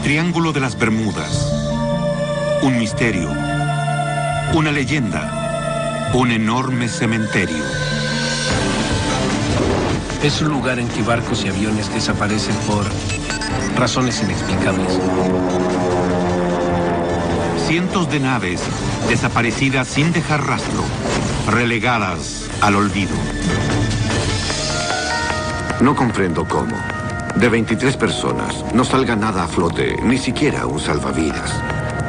Triángulo de las Bermudas. Un misterio. Una leyenda. Un enorme cementerio. Es un lugar en que barcos y aviones desaparecen por razones inexplicables. Cientos de naves desaparecidas sin dejar rastro, relegadas al olvido. No comprendo cómo. De 23 personas, no salga nada a flote, ni siquiera un salvavidas.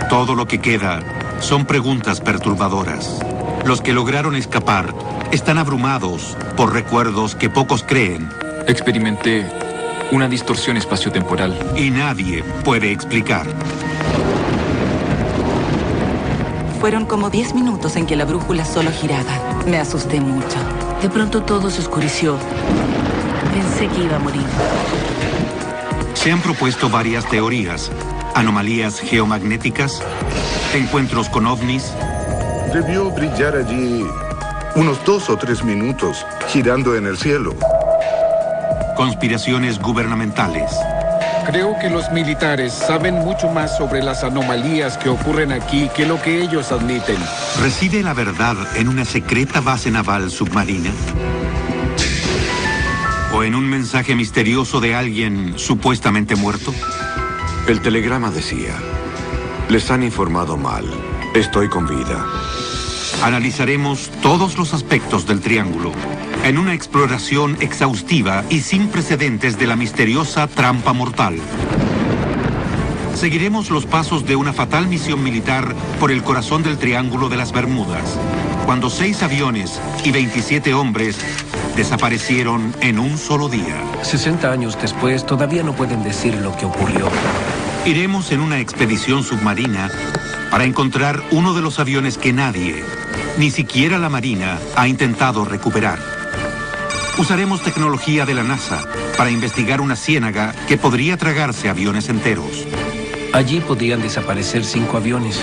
Todo lo que queda son preguntas perturbadoras. Los que lograron escapar están abrumados por recuerdos que pocos creen. Experimenté una distorsión espaciotemporal. Y nadie puede explicar. Fueron como 10 minutos en que la brújula solo giraba. Me asusté mucho. De pronto todo se oscureció. Pensé que iba a morir. Se han propuesto varias teorías. Anomalías geomagnéticas, encuentros con ovnis. Debió brillar allí unos 2 o 3 minutos, girando en el cielo. Conspiraciones gubernamentales. Creo que los militares saben mucho más sobre las anomalías que ocurren aquí que lo que ellos admiten. ¿Reside la verdad en una secreta base naval submarina? ¿O en un mensaje misterioso de alguien supuestamente muerto? El telegrama decía: les han informado mal. Estoy con vida. Analizaremos todos los aspectos del triángulo en una exploración exhaustiva y sin precedentes de la misteriosa trampa mortal. Seguiremos los pasos de una fatal misión militar por el corazón del Triángulo de las Bermudas, cuando 6 aviones y 27 hombres desaparecieron en un solo día. 60 años después, todavía no pueden decir lo que ocurrió. Iremos en una expedición submarina para encontrar uno de los aviones que nadie, ni siquiera la Marina, ha intentado recuperar. Usaremos tecnología de la NASA para investigar una ciénaga que podría tragarse aviones enteros. Allí podrían desaparecer 5 aviones.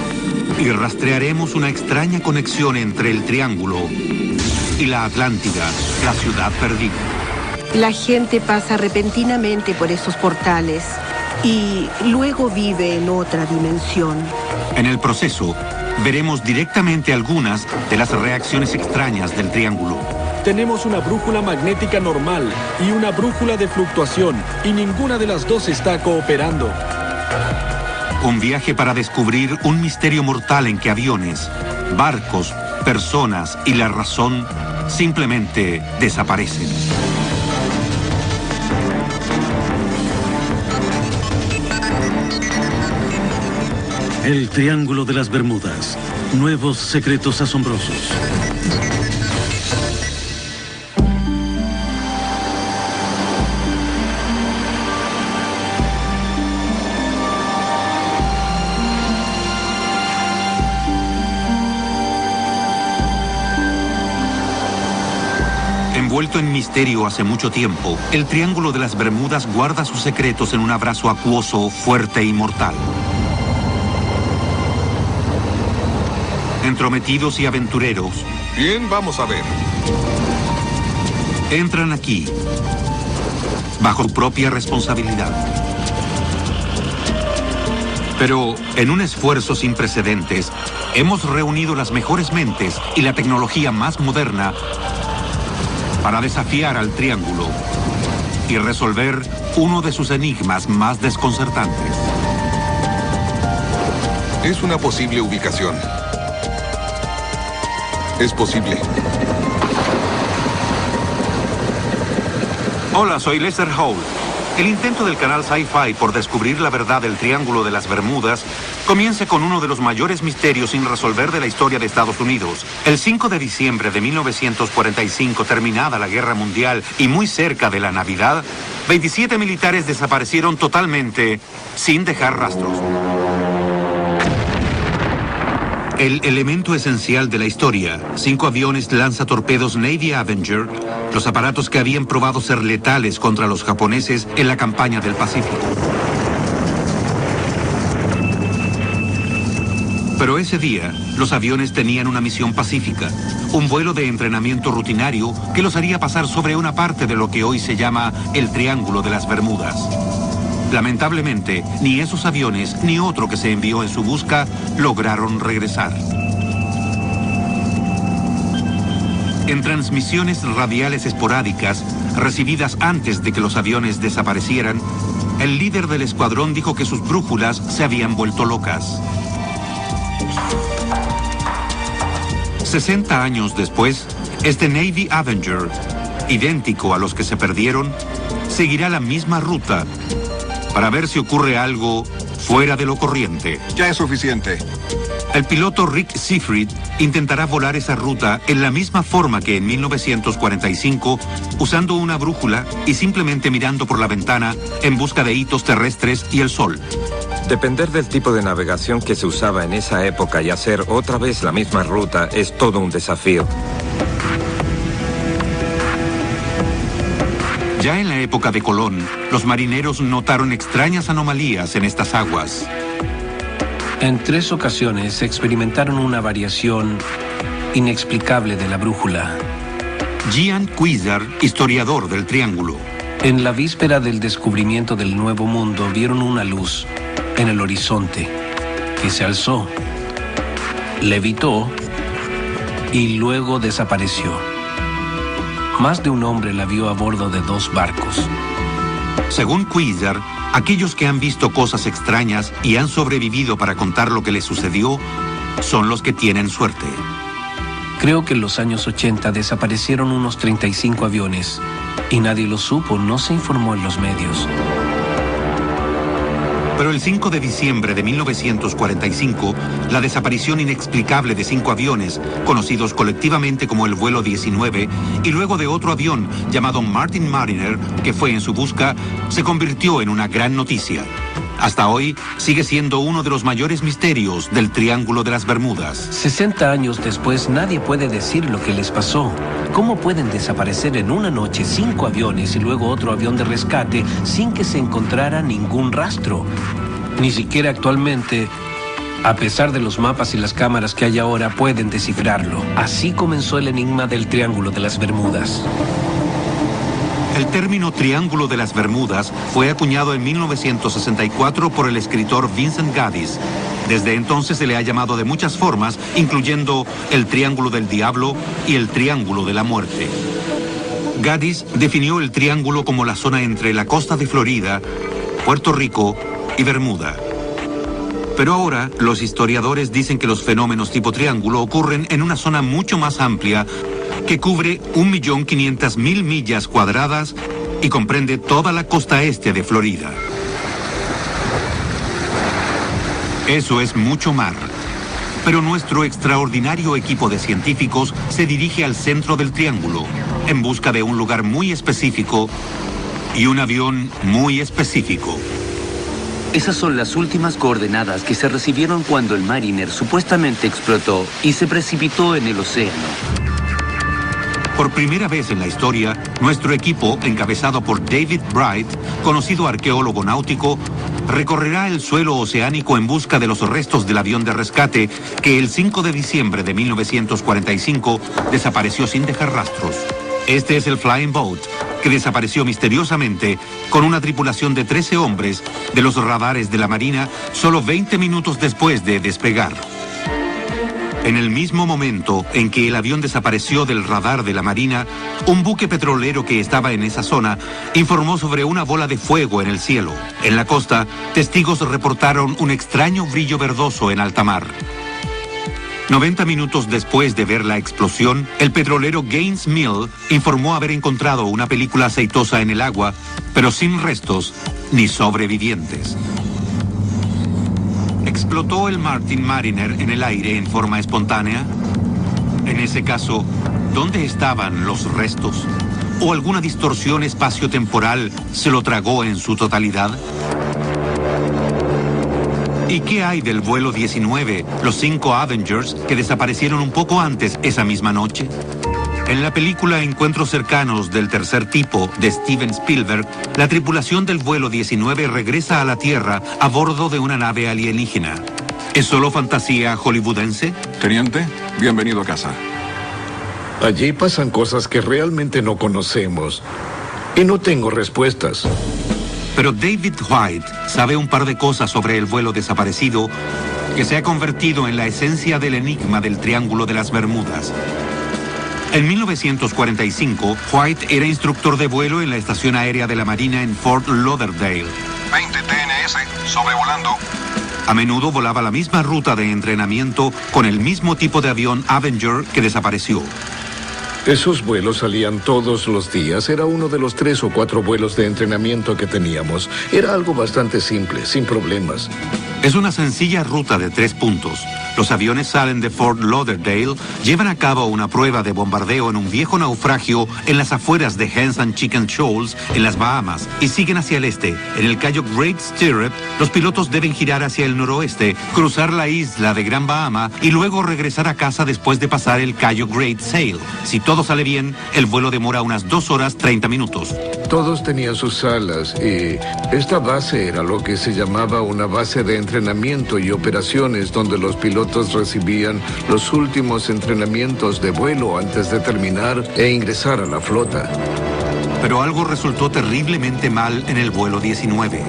Y rastrearemos una extraña conexión entre el Triángulo y la Atlántida, la ciudad perdida. La gente pasa repentinamente por esos portales y luego vive en otra dimensión. En el proceso, veremos directamente algunas de las reacciones extrañas del Triángulo. Tenemos una brújula magnética normal y una brújula de fluctuación, y ninguna de las dos está cooperando. Un viaje para descubrir un misterio mortal en que aviones, barcos, personas y la razón simplemente desaparecen. El Triángulo de las Bermudas. Nuevos secretos asombrosos. Envuelto en misterio hace mucho tiempo, el Triángulo de las Bermudas guarda sus secretos en un abrazo acuoso, fuerte y mortal. Entrometidos y aventureros. Bien, vamos a ver. Entran aquí, bajo su propia responsabilidad. Pero, en un esfuerzo sin precedentes, hemos reunido las mejores mentes y la tecnología más moderna para desafiar al Triángulo y resolver uno de sus enigmas más desconcertantes. Es una posible ubicación. Es posible. Hola, soy Lester Holt. El intento del canal Sci-Fi por descubrir la verdad del Triángulo de las Bermudas comienza con uno de los mayores misterios sin resolver de la historia de Estados Unidos. El 5 de diciembre de 1945, terminada la Guerra Mundial y muy cerca de la Navidad, 27 militares desaparecieron totalmente sin dejar rastros. El elemento esencial de la historia, 5 aviones lanzatorpedos Navy Avenger, los aparatos que habían probado ser letales contra los japoneses en la campaña del Pacífico. Pero ese día, los aviones tenían una misión pacífica, un vuelo de entrenamiento rutinario que los haría pasar sobre una parte de lo que hoy se llama el Triángulo de las Bermudas. Lamentablemente, ni esos aviones ni otro que se envió en su busca lograron regresar. En transmisiones radiales esporádicas, recibidas antes de que los aviones desaparecieran, el líder del escuadrón dijo que sus brújulas se habían vuelto locas. 60 años después, este Navy Avenger, idéntico a los que se perdieron, seguirá la misma ruta para ver si ocurre algo fuera de lo corriente. Ya es suficiente. El piloto Rick Seafried intentará volar esa ruta en la misma forma que en 1945, usando una brújula y simplemente mirando por la ventana en busca de hitos terrestres y el sol. Depender del tipo de navegación que se usaba en esa época y hacer otra vez la misma ruta es todo un desafío. Ya en la época de Colón, los marineros notaron extrañas anomalías en estas aguas. En 3 ocasiones experimentaron una variación inexplicable de la brújula. Gian Cuizar, historiador del Triángulo. En la víspera del descubrimiento del Nuevo Mundo vieron una luz en el horizonte que se alzó, levitó y luego desapareció. Más de un hombre la vio a bordo de 2 barcos. Según Cuizar, aquellos que han visto cosas extrañas y han sobrevivido para contar lo que les sucedió son los que tienen suerte. Creo que en los años 80 desaparecieron unos 35 aviones y nadie lo supo, no se informó en los medios. Pero el 5 de diciembre de 1945, la desaparición inexplicable de 5 aviones, conocidos colectivamente como el vuelo 19, y luego de otro avión llamado Martin Mariner, que fue en su busca, se convirtió en una gran noticia. Hasta hoy, sigue siendo uno de los mayores misterios del Triángulo de las Bermudas. 60 años después, nadie puede decir lo que les pasó. ¿Cómo pueden desaparecer en una noche 5 aviones y luego otro avión de rescate sin que se encontrara ningún rastro? Ni siquiera actualmente, a pesar de los mapas y las cámaras que hay ahora, pueden descifrarlo. Así comenzó el enigma del Triángulo de las Bermudas. El término Triángulo de las Bermudas fue acuñado en 1964 por el escritor Vincent Gaddis. Desde entonces se le ha llamado de muchas formas, incluyendo el Triángulo del Diablo y el Triángulo de la Muerte. Gaddis definió el triángulo como la zona entre la costa de Florida, Puerto Rico y Bermuda. Pero ahora los historiadores dicen que los fenómenos tipo triángulo ocurren en una zona mucho más amplia que cubre 1.500.000 millas cuadradas y comprende toda la costa este de Florida. Eso es mucho mar. Pero nuestro extraordinario equipo de científicos se dirige al centro del triángulo en busca de un lugar muy específico y un avión muy específico. Esas son las últimas coordenadas que se recibieron cuando el Mariner supuestamente explotó y se precipitó en el océano. Por primera vez en la historia, nuestro equipo, encabezado por David Bright, conocido arqueólogo náutico, recorrerá el suelo oceánico en busca de los restos del avión de rescate que el 5 de diciembre de 1945 desapareció sin dejar rastros. Este es el Flying Boat, que desapareció misteriosamente con una tripulación de 13 hombres de los radares de la Marina solo 20 minutos después de despegar. En el mismo momento en que el avión desapareció del radar de la Marina, un buque petrolero que estaba en esa zona informó sobre una bola de fuego en el cielo. En la costa, testigos reportaron un extraño brillo verdoso en alta mar. 90 minutos después de ver la explosión, el petrolero Gaines Mill informó haber encontrado una película aceitosa en el agua, pero sin restos ni sobrevivientes. ¿Explotó el Martin Mariner en el aire en forma espontánea? En ese caso, ¿dónde estaban los restos? ¿O alguna distorsión espaciotemporal se lo tragó en su totalidad? ¿Y qué hay del vuelo 19, los 5 Avengers que desaparecieron un poco antes esa misma noche? En la película Encuentros cercanos del tercer tipo de Steven Spielberg, la tripulación del vuelo 19 regresa a la Tierra a bordo de una nave alienígena. ¿Es solo fantasía hollywoodense? Teniente, bienvenido a casa. Allí pasan cosas que realmente no conocemos y no tengo respuestas. Pero David White sabe un par de cosas sobre el vuelo desaparecido que se ha convertido en la esencia del enigma del Triángulo de las Bermudas. En 1945, White era instructor de vuelo en la Estación Aérea de la Marina en Fort Lauderdale. 20 TNS, sobrevolando. A menudo volaba la misma ruta de entrenamiento con el mismo tipo de avión Avenger que desapareció. Esos vuelos salían todos los días. Era uno de los 3 o 4 vuelos de entrenamiento que teníamos. Era algo bastante simple, sin problemas. Es una sencilla ruta de 3 puntos. Los aviones salen de Fort Lauderdale, llevan a cabo una prueba de bombardeo en un viejo naufragio en las afueras de Hens and Chicken Shoals, en las Bahamas, y siguen hacia el este. En el Cayo Great Stirrup, los pilotos deben girar hacia el noroeste, cruzar la isla de Gran Bahama y luego regresar a casa después de pasar el Cayo Great Sail. Si todo sale bien, el vuelo demora unas 2 horas 30 minutos. Todos tenían sus salas y esta base era lo que se llamaba una base de entrenamiento y operaciones donde los pilotos recibían los últimos entrenamientos de vuelo antes de terminar e ingresar a la flota. Pero algo resultó terriblemente mal en el vuelo 19.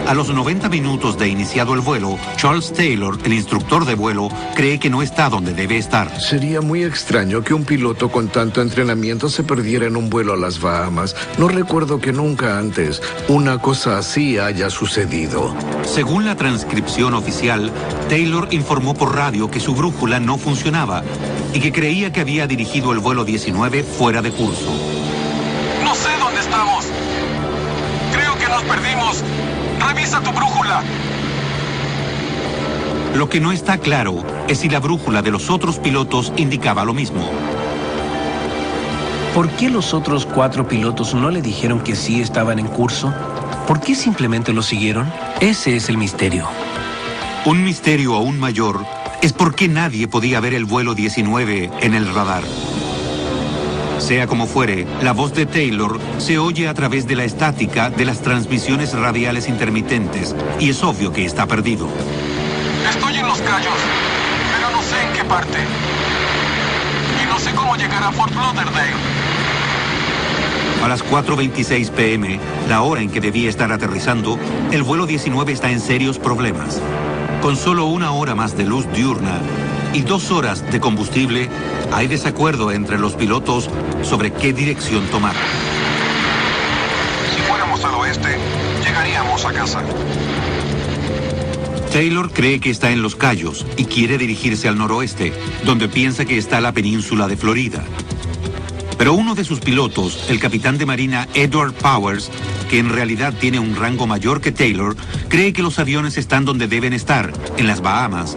A los 90 minutos de iniciado el vuelo, Charles Taylor, el instructor de vuelo, cree que no está donde debe estar. Sería muy extraño que un piloto con tanto entrenamiento se perdiera en un vuelo a las Bahamas. No recuerdo que nunca antes una cosa así haya sucedido. Según la transcripción oficial, Taylor informó por radio que su brújula no funcionaba y que creía que había dirigido el vuelo 19 fuera de curso. No sé dónde estamos. Creo que nos perdimos. ¡Revisa tu brújula! Lo que no está claro es si la brújula de los otros pilotos indicaba lo mismo. ¿Por qué los otros 4 pilotos no le dijeron que sí estaban en curso? ¿Por qué simplemente lo siguieron? Ese es el misterio. Un misterio aún mayor es por qué nadie podía ver el vuelo 19 en el radar. Sea como fuere, la voz de Taylor se oye a través de la estática de las transmisiones radiales intermitentes y es obvio que está perdido. Estoy en Los Cayos, pero no sé en qué parte. Y no sé cómo llegar a Fort Lauderdale. A las 4:26 p.m., la hora en que debía estar aterrizando, el vuelo 19 está en serios problemas. Con solo 1 hora más de luz diurna y 2 horas de combustible, hay desacuerdo entre los pilotos sobre qué dirección tomar. Si fuéramos al oeste, llegaríamos a casa. Taylor cree que está en Los Cayos y quiere dirigirse al noroeste, donde piensa que está la península de Florida. Pero uno de sus pilotos, el capitán de marina Edward Powers, que en realidad tiene un rango mayor que Taylor, cree que los aviones están donde deben estar, en las Bahamas.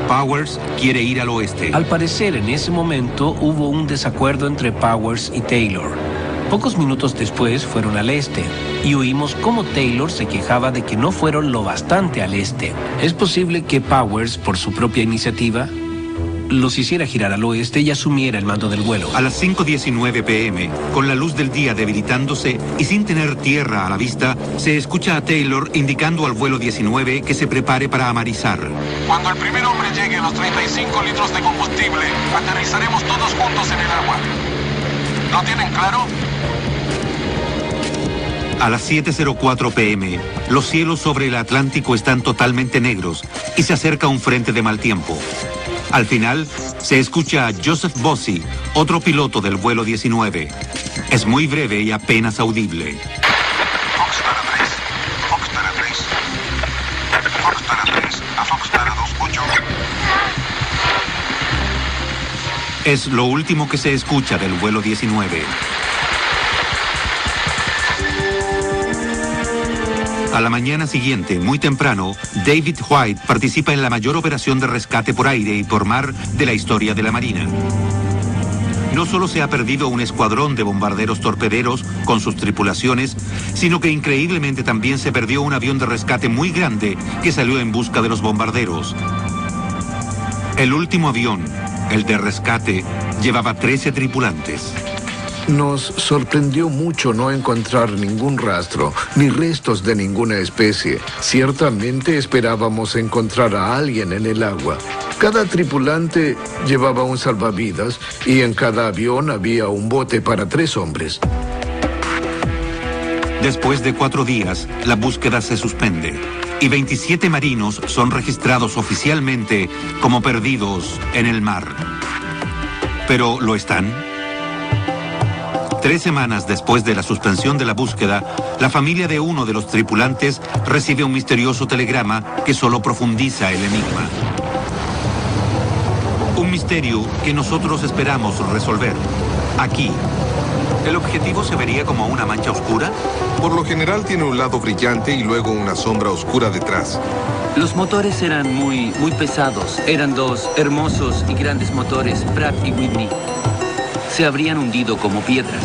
Powers quiere ir al oeste. Al parecer, en ese momento hubo un desacuerdo entre Powers y Taylor. Pocos minutos después fueron al este y oímos cómo Taylor se quejaba de que no fueron lo bastante al este. Es posible que Powers, por su propia iniciativa, los hiciera girar al oeste y asumiera el mando del vuelo. A las 5:19 p.m., con la luz del día debilitándose y sin tener tierra a la vista, se escucha a Taylor indicando al vuelo 19 que se prepare para amarizar. Cuando el primer hombre llegue a los 35 litros de combustible, aterrizaremos todos juntos en el agua. ¿Lo tienen claro? A las 7:04 p.m., los cielos sobre el Atlántico están totalmente negros y se acerca un frente de mal tiempo. Al final, se escucha a Joseph Bossy, otro piloto del vuelo 19. Es muy breve y apenas audible. Foxtrot a 3, Foxtrot a 3, Foxtrot a 3, a Foxtrot a 28. Es lo último que se escucha del vuelo 19. A la mañana siguiente, muy temprano, David White participa en la mayor operación de rescate por aire y por mar de la historia de la Marina. No solo se ha perdido un escuadrón de bombarderos torpederos con sus tripulaciones, sino que increíblemente también se perdió un avión de rescate muy grande que salió en busca de los bombarderos. El último avión, el de rescate, llevaba 13 tripulantes. Nos sorprendió mucho no encontrar ningún rastro, ni restos de ninguna especie. Ciertamente esperábamos encontrar a alguien en el agua. Cada tripulante llevaba un salvavidas y en cada avión había un bote para 3 hombres. Después de 4 días, la búsqueda se suspende y 27 marinos son registrados oficialmente como perdidos en el mar. ¿Pero lo están? 3 semanas después de la suspensión de la búsqueda, la familia de uno de los tripulantes recibe un misterioso telegrama que solo profundiza el enigma. Un misterio que nosotros esperamos resolver. Aquí. ¿El objetivo se vería como una mancha oscura? Por lo general tiene un lado brillante y luego una sombra oscura detrás. Los motores eran muy pesados. Eran 2 hermosos y grandes motores, Pratt y Whitney. Se habrían hundido como piedras.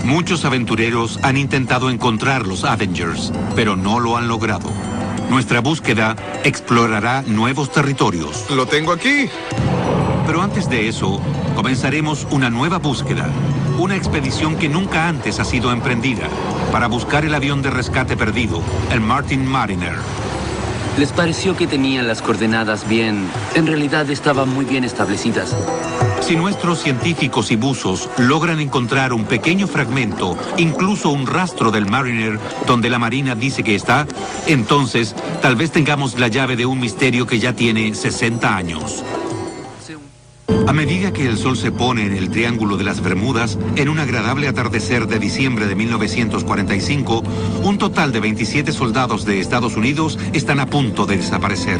Muchos aventureros han intentado encontrar los Avengers, pero no lo han logrado. Nuestra búsqueda explorará nuevos territorios. ¡Lo tengo aquí! Pero antes de eso, comenzaremos una nueva búsqueda. Una expedición que nunca antes ha sido emprendida para buscar el avión de rescate perdido, el Martin Mariner. Les pareció que tenían las coordenadas bien. En realidad estaban muy bien establecidas. Si nuestros científicos y buzos logran encontrar un pequeño fragmento, incluso un rastro del Mariner donde la Marina dice que está, entonces tal vez tengamos la llave de un misterio que ya tiene 60 años. A medida que el sol se pone en el Triángulo de las Bermudas, en un agradable atardecer de diciembre de 1945, un total de 27 soldados de Estados Unidos están a punto de desaparecer.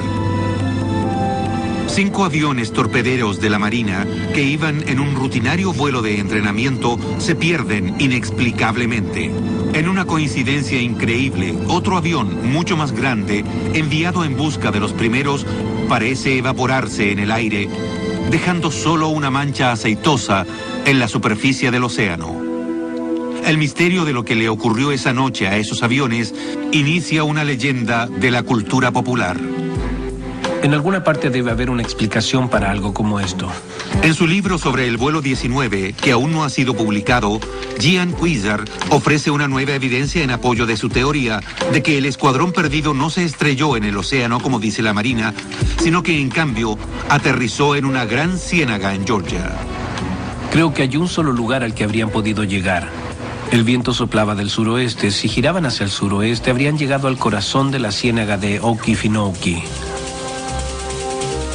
5 aviones torpederos de la Marina que iban en un rutinario vuelo de entrenamiento se pierden inexplicablemente. En una coincidencia increíble, otro avión mucho más grande, enviado en busca de los primeros, parece evaporarse en el aire, dejando solo una mancha aceitosa en la superficie del océano. El misterio de lo que le ocurrió esa noche a esos aviones inicia una leyenda de la cultura popular. En alguna parte debe haber una explicación para algo como esto. En su libro sobre el vuelo 19, que aún no ha sido publicado, Gian Cuizar ofrece una nueva evidencia en apoyo de su teoría de que el escuadrón perdido no se estrelló en el océano, como dice la Marina, sino que en cambio aterrizó en una gran ciénaga en Georgia. Creo que hay un solo lugar al que habrían podido llegar. El viento soplaba del suroeste. Si giraban hacia el suroeste, habrían llegado al corazón de la ciénaga de Okefenokee.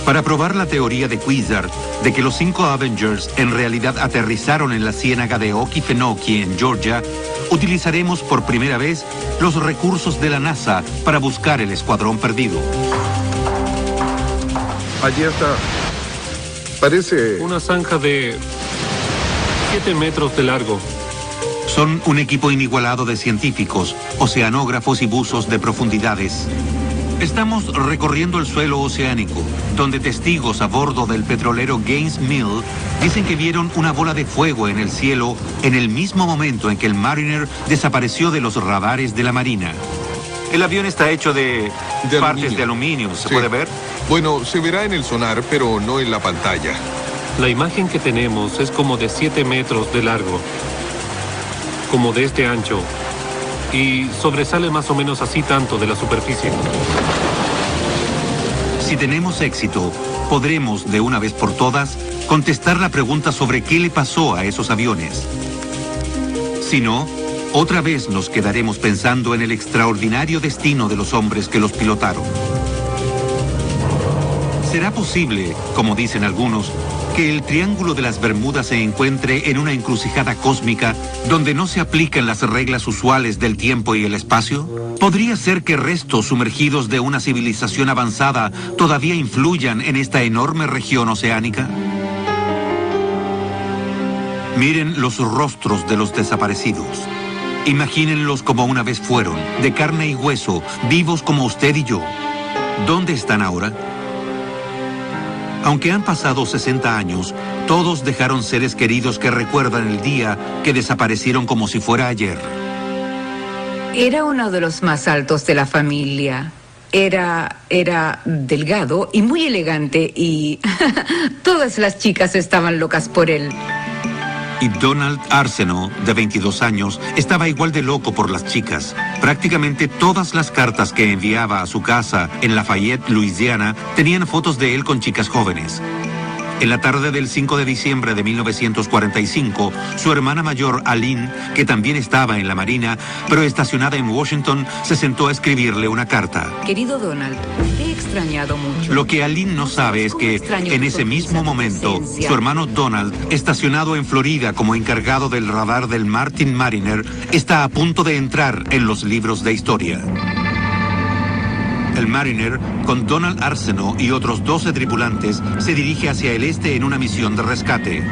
Para probar la teoría de Cuizar de que los 5 Avengers en realidad aterrizaron en la ciénaga de Okefenokee en Georgia, utilizaremos por primera vez los recursos de la NASA para buscar el escuadrón perdido. Allí está. Parece... una zanja de 7 metros de largo. Son un equipo inigualado de científicos, oceanógrafos y buzos de profundidades. Estamos recorriendo el suelo oceánico, donde testigos a bordo del petrolero Gaines Mill dicen que vieron una bola de fuego en el cielo en el mismo momento en que el Mariner desapareció de los radares de la Marina. El avión está hecho de partes de aluminio, ¿se puede ver? Bueno, se verá en el sonar, pero no en la pantalla. La imagen que tenemos es como de 7 metros de largo, como de este ancho, y sobresale más o menos así tanto de la superficie. Si tenemos éxito, podremos, de una vez por todas, contestar la pregunta sobre qué le pasó a esos aviones. Si no, otra vez nos quedaremos pensando en el extraordinario destino de los hombres que los pilotaron. ¿Será posible, como dicen algunos, que el Triángulo de las Bermudas se encuentre en una encrucijada cósmica donde no se aplican las reglas usuales del tiempo y el espacio? ¿Podría ser que restos sumergidos de una civilización avanzada todavía influyan en esta enorme región oceánica? Miren los rostros de los desaparecidos. Imagínenlos como una vez fueron, de carne y hueso, vivos como usted y yo. ¿Dónde están ahora? Aunque han pasado 60 años, todos dejaron seres queridos que recuerdan el día que desaparecieron como si fuera ayer. Era uno de los más altos de la familia. Era delgado y muy elegante y todas las chicas estaban locas por él. Y Donald Arsenault, de 22 años, estaba igual de loco por las chicas. Prácticamente todas las cartas que enviaba a su casa en Lafayette, Luisiana, tenían fotos de él con chicas jóvenes. En la tarde del 5 de diciembre de 1945, su hermana mayor, Aline, que también estaba en la Marina, pero estacionada en Washington, se sentó a escribirle una carta. Querido Donald, te he extrañado mucho. Lo que Aline no sabe es que, en ese mismo momento, su hermano Donald, estacionado en Florida como encargado del radar del Martin Mariner, está a punto de entrar en los libros de historia. El Mariner, con Donald Arsenault y otros 12 tripulantes, se dirige hacia el este en una misión de rescate.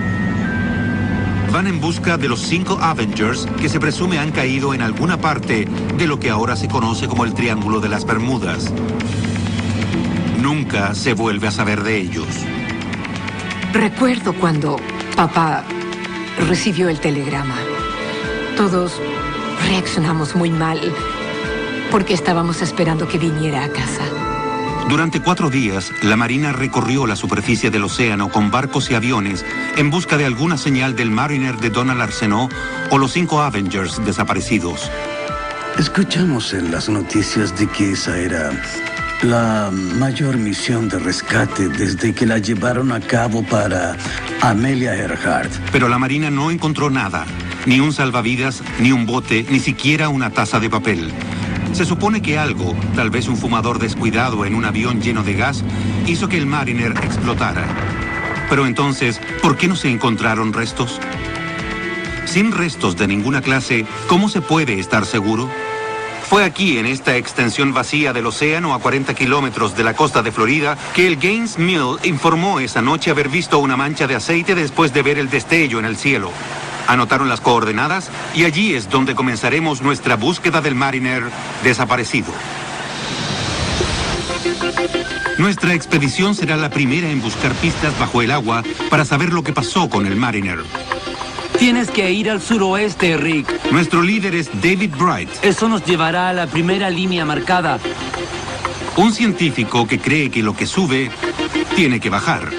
Van en busca de los 5 Avengers que se presume han caído en alguna parte de lo que ahora se conoce como el Triángulo de las Bermudas. Nunca se vuelve a saber de ellos. Recuerdo cuando papá recibió el telegrama. Todos reaccionamos muy mal porque estábamos esperando que viniera a casa. Durante 4 días, la Marina recorrió la superficie del océano con barcos y aviones en busca de alguna señal del Mariner de Donald Arsenault o los 5 Avengers desaparecidos. Escuchamos en las noticias de que esa era la mayor misión de rescate desde que la llevaron a cabo para Amelia Earhart. Pero la Marina no encontró nada, ni un salvavidas, ni un bote, ni siquiera una taza de papel. Se supone que algo, tal vez un fumador descuidado en un avión lleno de gas, hizo que el Mariner explotara. Pero entonces, ¿por qué no se encontraron restos? Sin restos de ninguna clase, ¿cómo se puede estar seguro? Fue aquí, en esta extensión vacía del océano a 40 kilómetros de la costa de Florida, que el Gaines Mill informó esa noche haber visto una mancha de aceite después de ver el destello en el cielo. Anotaron las coordenadas y allí es donde comenzaremos nuestra búsqueda del Mariner desaparecido. Nuestra expedición será la primera en buscar pistas bajo el agua para saber lo que pasó con el Mariner. Tienes que ir al suroeste, Rick. Nuestro líder es David Bright. Eso nos llevará a la primera línea marcada. Un científico que cree que lo que sube tiene que bajar.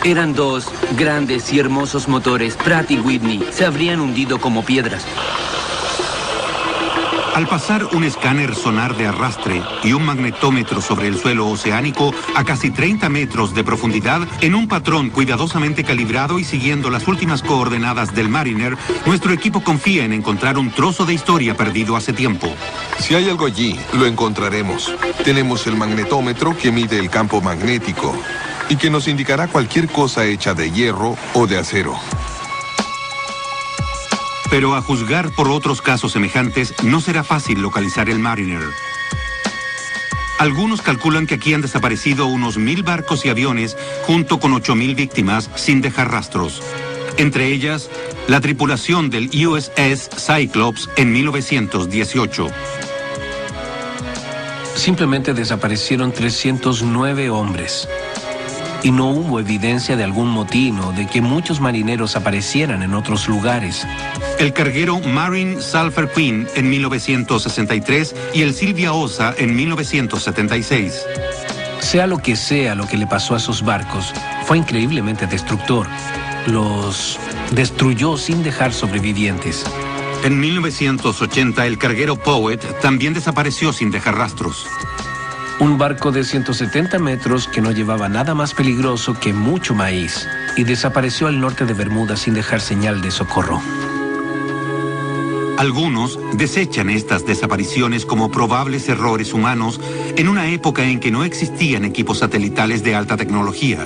Eran 2 grandes y hermosos motores, Pratt y Whitney. Se habrían hundido como piedras. Al pasar un escáner sonar de arrastre y un magnetómetro sobre el suelo oceánico a casi 30 metros de profundidad, en un patrón cuidadosamente calibrado y siguiendo las últimas coordenadas del Mariner, nuestro equipo confía en encontrar un trozo de historia perdido hace tiempo. Si hay algo allí, lo encontraremos. Tenemos el magnetómetro que mide el campo magnético y que nos indicará cualquier cosa hecha de hierro o de acero. Pero a juzgar por otros casos semejantes, no será fácil localizar el Mariner. Algunos calculan que aquí han desaparecido unos 1000 barcos y aviones, junto con 8000 víctimas, sin dejar rastros. Entre ellas, la tripulación del USS Cyclops en 1918. Simplemente desaparecieron 309 hombres. Y no hubo evidencia de algún motín o de que muchos marineros aparecieran en otros lugares. El carguero Marine Sulphur Queen en 1963 y el Silvia Osa en 1976. Sea lo que le pasó a esos barcos, fue increíblemente destructor. Los destruyó sin dejar sobrevivientes. En 1980, el carguero Poet también desapareció sin dejar rastros. Un barco de 170 metros que no llevaba nada más peligroso que mucho maíz y desapareció al norte de Bermuda sin dejar señal de socorro. Algunos desechan estas desapariciones como probables errores humanos en una época en que no existían equipos satelitales de alta tecnología.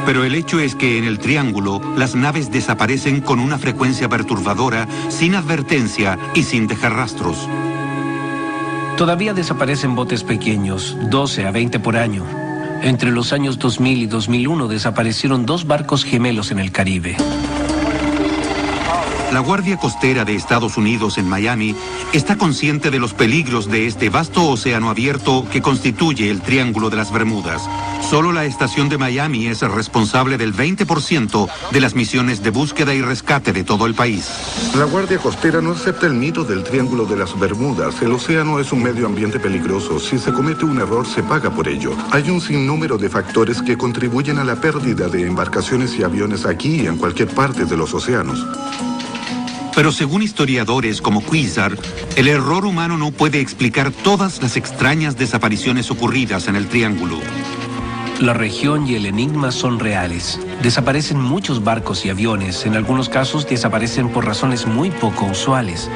Pero el hecho es que en el Triángulo las naves desaparecen con una frecuencia perturbadora, sin advertencia y sin dejar rastros. Todavía desaparecen botes pequeños, 12 a 20 por año. Entre los años 2000 y 2001 desaparecieron 2 barcos gemelos en el Caribe. La Guardia Costera de Estados Unidos en Miami está consciente de los peligros de este vasto océano abierto que constituye el Triángulo de las Bermudas. Solo la estación de Miami es responsable del 20% de las misiones de búsqueda y rescate de todo el país. La Guardia Costera no acepta el mito del Triángulo de las Bermudas. El océano es un medio ambiente peligroso. Si se comete un error, se paga por ello. Hay un sinnúmero de factores que contribuyen a la pérdida de embarcaciones y aviones aquí y en cualquier parte de los océanos. Pero según historiadores como Cuizar, el error humano no puede explicar todas las extrañas desapariciones ocurridas en el Triángulo. La región y el enigma son reales. Desaparecen muchos barcos y aviones. En algunos casos desaparecen por razones muy poco usuales.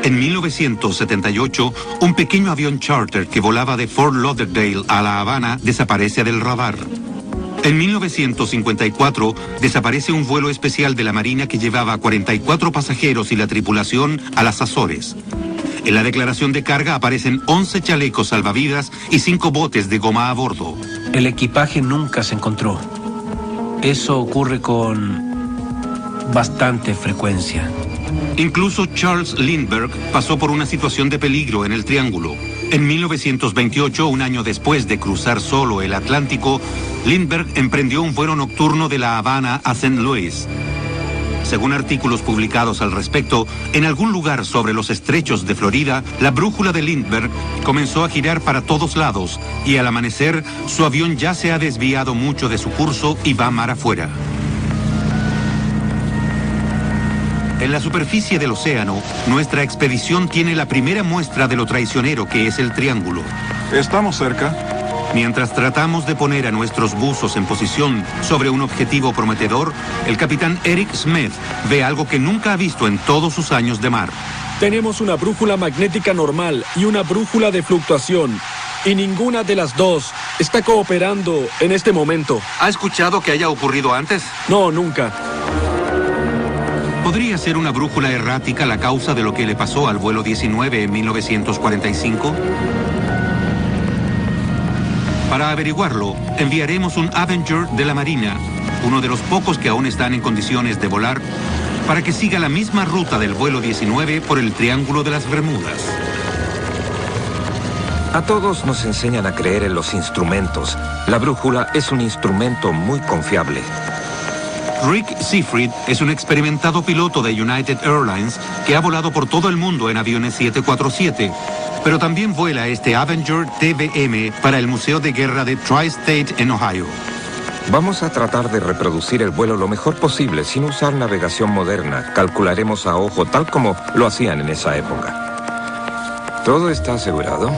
En 1978, un pequeño avión charter que volaba de Fort Lauderdale a La Habana desaparece del radar. En 1954, desaparece un vuelo especial de la Marina que llevaba a 44 pasajeros y la tripulación a las Azores. En la declaración de carga aparecen 11 chalecos salvavidas y 5 botes de goma a bordo. El equipaje nunca se encontró. Eso ocurre con bastante frecuencia. Incluso Charles Lindbergh pasó por una situación de peligro en el Triángulo. En 1928, un año después de cruzar solo el Atlántico, Lindbergh emprendió un vuelo nocturno de La Habana a St. Louis. Según artículos publicados al respecto, en algún lugar sobre los estrechos de Florida, la brújula de Lindbergh comenzó a girar para todos lados y al amanecer, su avión ya se ha desviado mucho de su curso y va mar afuera. En la superficie del océano, nuestra expedición tiene la primera muestra de lo traicionero que es el Triángulo. Estamos cerca. Mientras tratamos de poner a nuestros buzos en posición sobre un objetivo prometedor, el capitán Eric Smith ve algo que nunca ha visto en todos sus años de mar. Tenemos una brújula magnética normal y una brújula de fluctuación. Y ninguna de las dos está cooperando en este momento. ¿Ha escuchado que haya ocurrido antes? No, nunca. ¿Podría ser una brújula errática la causa de lo que le pasó al vuelo 19 en 1945? Para averiguarlo, enviaremos un Avenger de la Marina, uno de los pocos que aún están en condiciones de volar, para que siga la misma ruta del vuelo 19 por el Triángulo de las Bermudas. A todos nos enseñan a creer en los instrumentos. La brújula es un instrumento muy confiable. Rick Seafried es un experimentado piloto de United Airlines que ha volado por todo el mundo en aviones 747, pero también vuela este Avenger TBM para el Museo de Guerra de Tri-State en Ohio. Vamos a tratar de reproducir el vuelo lo mejor posible sin usar navegación moderna. Calcularemos a ojo tal como lo hacían en esa época. ¿Todo está asegurado?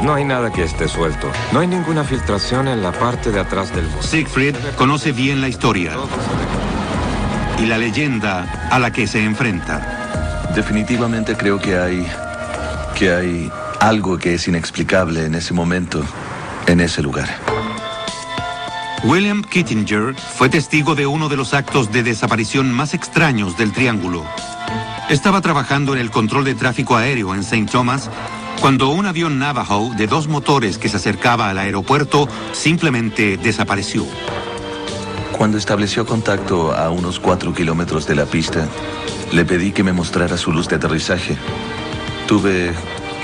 No hay nada que esté suelto. No hay ninguna filtración en la parte de atrás del bus. Siegfried conoce bien la historia y la leyenda a la que se enfrenta. Definitivamente creo que hay algo que es inexplicable en ese momento, en ese lugar. William Kittinger fue testigo de uno de los actos de desaparición más extraños del Triángulo. Estaba trabajando en el control de tráfico aéreo en St. Thomas cuando un avión Navajo de 2 motores que se acercaba al aeropuerto simplemente desapareció. Cuando estableció contacto a unos 4 kilómetros de la pista, le pedí que me mostrara su luz de aterrizaje. Tuve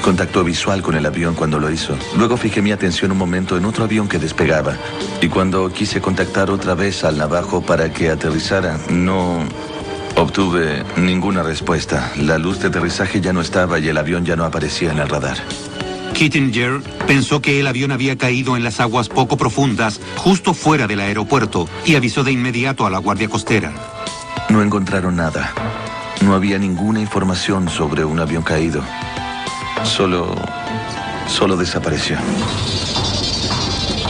contacto visual con el avión cuando lo hizo. Luego fijé mi atención un momento en otro avión que despegaba. Y cuando quise contactar otra vez al Navajo para que aterrizara, no obtuve ninguna respuesta. La luz de aterrizaje ya no estaba y el avión ya no aparecía en el radar. Kittinger pensó que el avión había caído en las aguas poco profundas, justo fuera del aeropuerto, y avisó de inmediato a la Guardia Costera. No encontraron nada. No había ninguna información sobre un avión caído. Solo desapareció.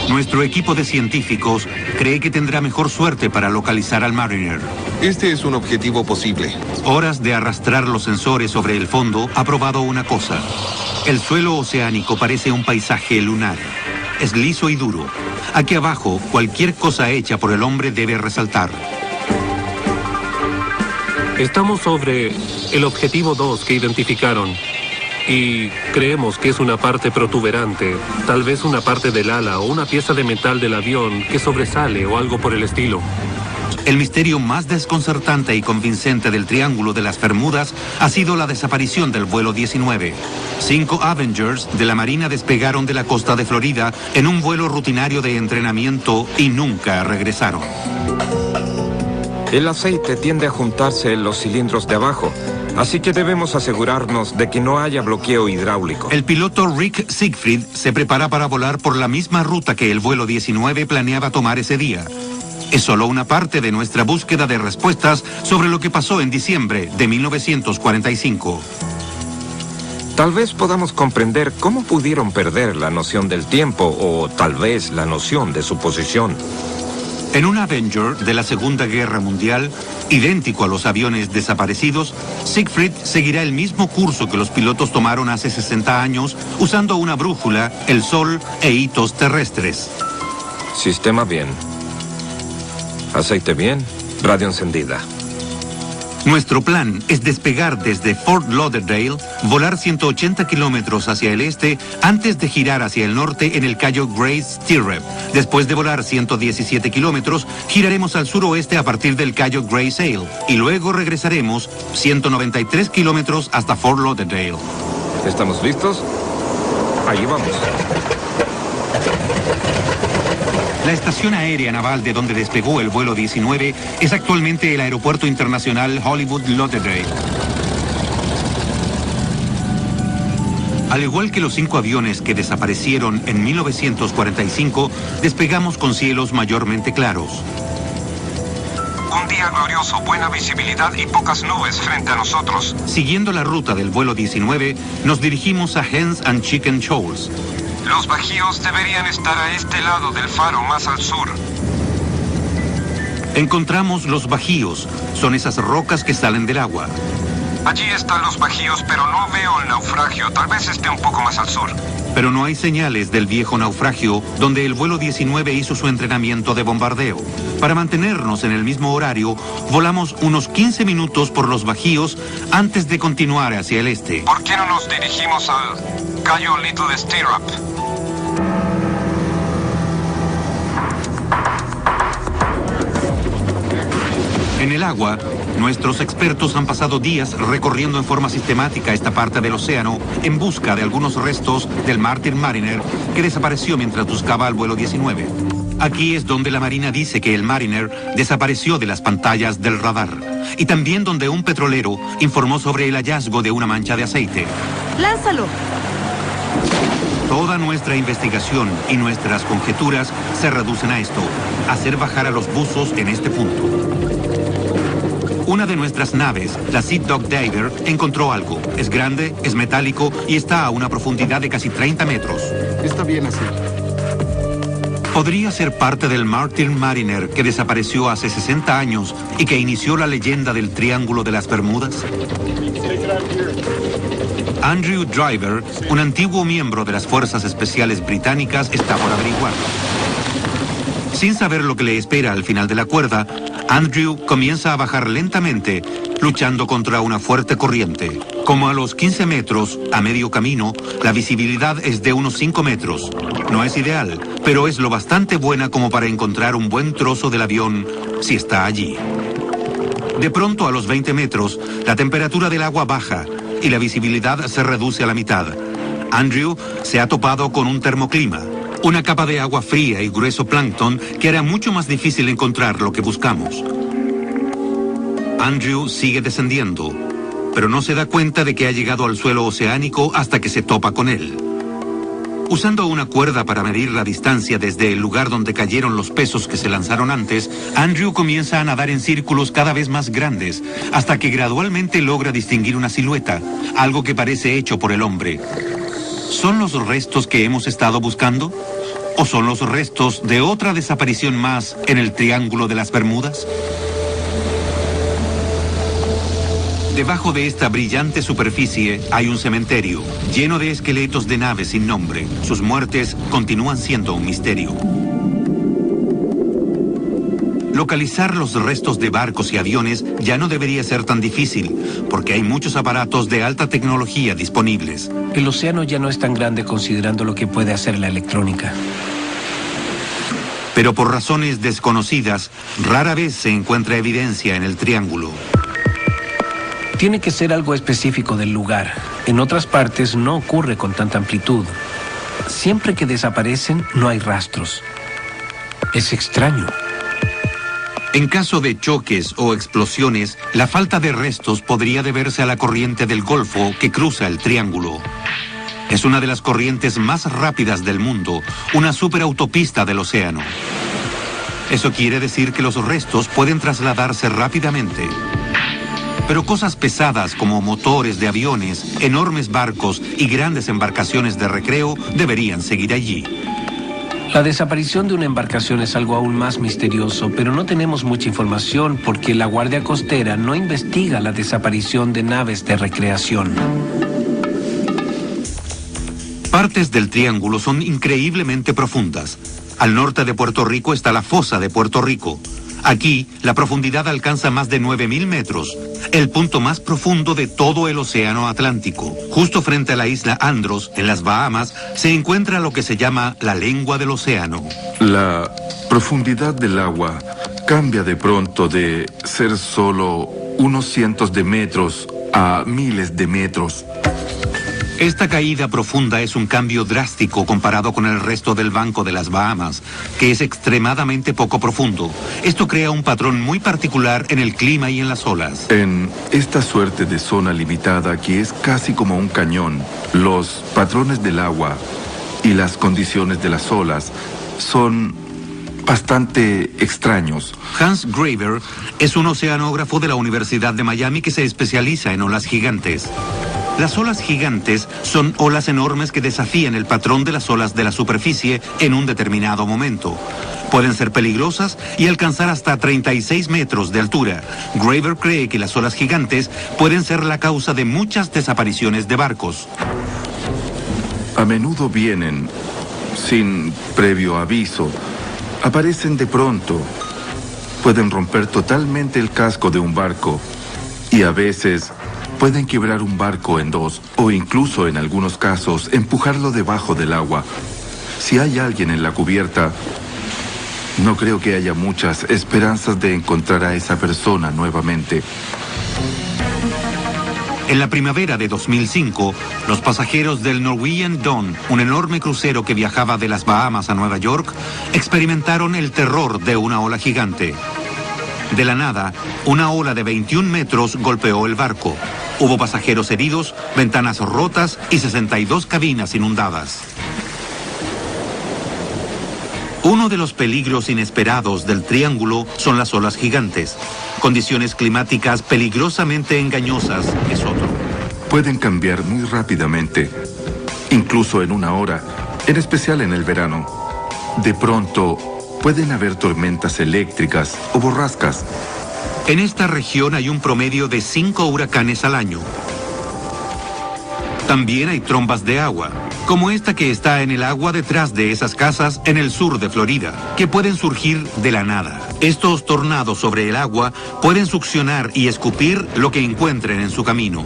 Nuestro equipo de científicos cree que tendrá mejor suerte para localizar al Mariner. Este es un objetivo posible. Horas de arrastrar los sensores sobre el fondo ha probado una cosa. El suelo oceánico parece un paisaje lunar. Es liso y duro. Aquí abajo, cualquier cosa hecha por el hombre debe resaltar. Estamos sobre el objetivo 2 que identificaron. Y creemos que es una parte protuberante, tal vez una parte del ala o una pieza de metal del avión que sobresale o algo por el estilo. El misterio más desconcertante y convincente del Triángulo de las Bermudas ha sido la desaparición del vuelo 19. 5 Avengers de la Marina despegaron de la costa de Florida en un vuelo rutinario de entrenamiento y nunca regresaron. El aceite tiende a juntarse en los cilindros de abajo, así que debemos asegurarnos de que no haya bloqueo hidráulico. El piloto Rick Siegfried se prepara para volar por la misma ruta que el vuelo 19 planeaba tomar ese día. Es solo una parte de nuestra búsqueda de respuestas sobre lo que pasó en diciembre de 1945. Tal vez podamos comprender cómo pudieron perder la noción del tiempo o tal vez la noción de su posición. En un Avenger de la Segunda Guerra Mundial, idéntico a los aviones desaparecidos, Siegfried seguirá el mismo curso que los pilotos tomaron hace 60 años usando una brújula, el sol e hitos terrestres. Sistema bien. Aceite bien. Radio encendida. Nuestro plan es despegar desde Fort Lauderdale, volar 180 kilómetros hacia el este antes de girar hacia el norte en el Cayo Grace Stirrup. Después de volar 117 kilómetros, giraremos al suroeste a partir del Cayo Grace Ale y luego regresaremos 193 kilómetros hasta Fort Lauderdale. ¿Estamos listos? Allí vamos. La estación aérea naval de donde despegó el vuelo 19 es actualmente el Aeropuerto Internacional Hollywood Lauderdale. Al igual que los 5 aviones que desaparecieron en 1945, despegamos con cielos mayormente claros. Un día glorioso, buena visibilidad y pocas nubes frente a nosotros. Siguiendo la ruta del vuelo 19, nos dirigimos a Hens and Chicken Shoals. Los bajíos deberían estar a este lado del faro, más al sur. Encontramos los bajíos. Son esas rocas que salen del agua. Allí están los bajíos, pero no veo el naufragio. Tal vez esté un poco más al sur. Pero no hay señales del viejo naufragio donde el vuelo 19 hizo su entrenamiento de bombardeo. Para mantenernos en el mismo horario, volamos unos 15 minutos por los bajíos antes de continuar hacia el este. ¿Por qué no nos dirigimos al Cayo Little Stirrup? En el agua, nuestros expertos han pasado días recorriendo en forma sistemática esta parte del océano en busca de algunos restos del Martin Mariner que desapareció mientras buscaba al vuelo 19. Aquí es donde la Marina dice que el Mariner desapareció de las pantallas del radar y también donde un petrolero informó sobre el hallazgo de una mancha de aceite. ¡Lánzalo! Toda nuestra investigación y nuestras conjeturas se reducen a esto, hacer bajar a los buzos en este punto. Una de nuestras naves, la Sea Dog Diver, encontró algo. Es grande, es metálico y está a una profundidad de casi 30 metros. Está bien así. ¿Podría ser parte del Martin Mariner que desapareció hace 60 años y que inició la leyenda del Triángulo de las Bermudas? Andrew Driver, un antiguo miembro de las Fuerzas Especiales Británicas, está por averiguarlo. Sin saber lo que le espera al final de la cuerda, Andrew comienza a bajar lentamente, luchando contra una fuerte corriente. Como a los 15 metros, a medio camino, la visibilidad es de unos 5 metros. No es ideal, pero es lo bastante buena como para encontrar un buen trozo del avión si está allí. De pronto, a los 20 metros, la temperatura del agua baja y la visibilidad se reduce a la mitad. Andrew se ha topado con un termoclima, una capa de agua fría y grueso plancton que hará mucho más difícil encontrar lo que buscamos. Andrew sigue descendiendo, pero no se da cuenta de que ha llegado al suelo oceánico hasta que se topa con él. Usando una cuerda para medir la distancia desde el lugar donde cayeron los pesos que se lanzaron antes, Andrew comienza a nadar en círculos cada vez más grandes, hasta que gradualmente logra distinguir una silueta, algo que parece hecho por el hombre. ¿Son los restos que hemos estado buscando? ¿O son los restos de otra desaparición más en el Triángulo de las Bermudas? Debajo de esta brillante superficie hay un cementerio, lleno de esqueletos de naves sin nombre. Sus muertes continúan siendo un misterio. Localizar los restos de barcos y aviones ya no debería ser tan difícil, porque hay muchos aparatos de alta tecnología disponibles. El océano ya no es tan grande considerando lo que puede hacer la electrónica. Pero por razones desconocidas, rara vez se encuentra evidencia en el triángulo. Tiene que ser algo específico del lugar. En otras partes no ocurre con tanta amplitud. Siempre que desaparecen, no hay rastros. Es extraño. En caso de choques o explosiones, la falta de restos podría deberse a la corriente del Golfo que cruza el triángulo. Es una de las corrientes más rápidas del mundo, una superautopista del océano. Eso quiere decir que los restos pueden trasladarse rápidamente. pero cosas pesadas como motores de aviones, enormes barcos y grandes embarcaciones de recreo deberían seguir allí. La desaparición de una embarcación es algo aún más misterioso, pero no tenemos mucha información porque la Guardia Costera no investiga la desaparición de naves de recreación. Partes del triángulo son increíblemente profundas. Al norte de Puerto Rico está la fosa de Puerto Rico. Aquí, la profundidad alcanza más de 9.000 metros, el punto más profundo de todo el océano Atlántico. Justo frente a la isla Andros, en las Bahamas, se encuentra lo que se llama la lengua del océano. La profundidad del agua cambia de pronto de ser solo unos cientos de metros a miles de metros. Esta caída profunda es un cambio drástico comparado con el resto del Banco de las Bahamas, que es extremadamente poco profundo. Esto crea un patrón muy particular en el clima y en las olas. En esta suerte de zona limitada, que es casi como un cañón, los patrones del agua y las condiciones de las olas son bastante extraños. Hans Graver es un oceanógrafo de la Universidad de Miami que se especializa en olas gigantes. Las olas gigantes son olas enormes que desafían el patrón de las olas de la superficie en un determinado momento. Pueden ser peligrosas y alcanzar hasta 36 metros de altura. Graver cree que las olas gigantes pueden ser la causa de muchas desapariciones de barcos. A menudo vienen sin previo aviso. Aparecen de pronto. Pueden romper totalmente el casco de un barco y a veces pueden quebrar un barco en dos o incluso en algunos casos empujarlo debajo del agua. Si hay alguien en la cubierta, no creo que haya muchas esperanzas de encontrar a esa persona nuevamente. En la primavera de 2005, los pasajeros del Norwegian Dawn, un enorme crucero que viajaba de las Bahamas a Nueva York, experimentaron el terror de una ola gigante. De la nada, una ola de 21 metros golpeó el barco. Hubo pasajeros heridos, ventanas rotas y 62 cabinas inundadas. Uno de los peligros inesperados del triángulo son las olas gigantes. Condiciones climáticas peligrosamente engañosas es otro. Pueden cambiar muy rápidamente, incluso en una hora, en especial en el verano. De pronto, pueden haber tormentas eléctricas o borrascas. En esta región hay un promedio de 5 huracanes al año. También hay trombas de agua, como esta que está en el agua detrás de esas casas en el sur de Florida, que pueden surgir de la nada. Estos tornados sobre el agua pueden succionar y escupir lo que encuentren en su camino.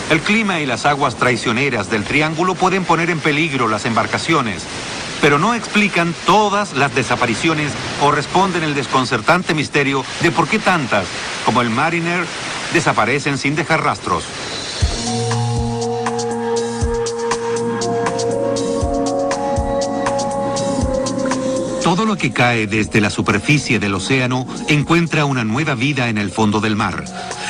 El clima y las aguas traicioneras del triángulo pueden poner en peligro las embarcaciones, pero no explican todas las desapariciones o responden el desconcertante misterio de por qué tantas, como el Mariner, desaparecen sin dejar rastros. Todo lo que cae desde la superficie del océano encuentra una nueva vida en el fondo del mar.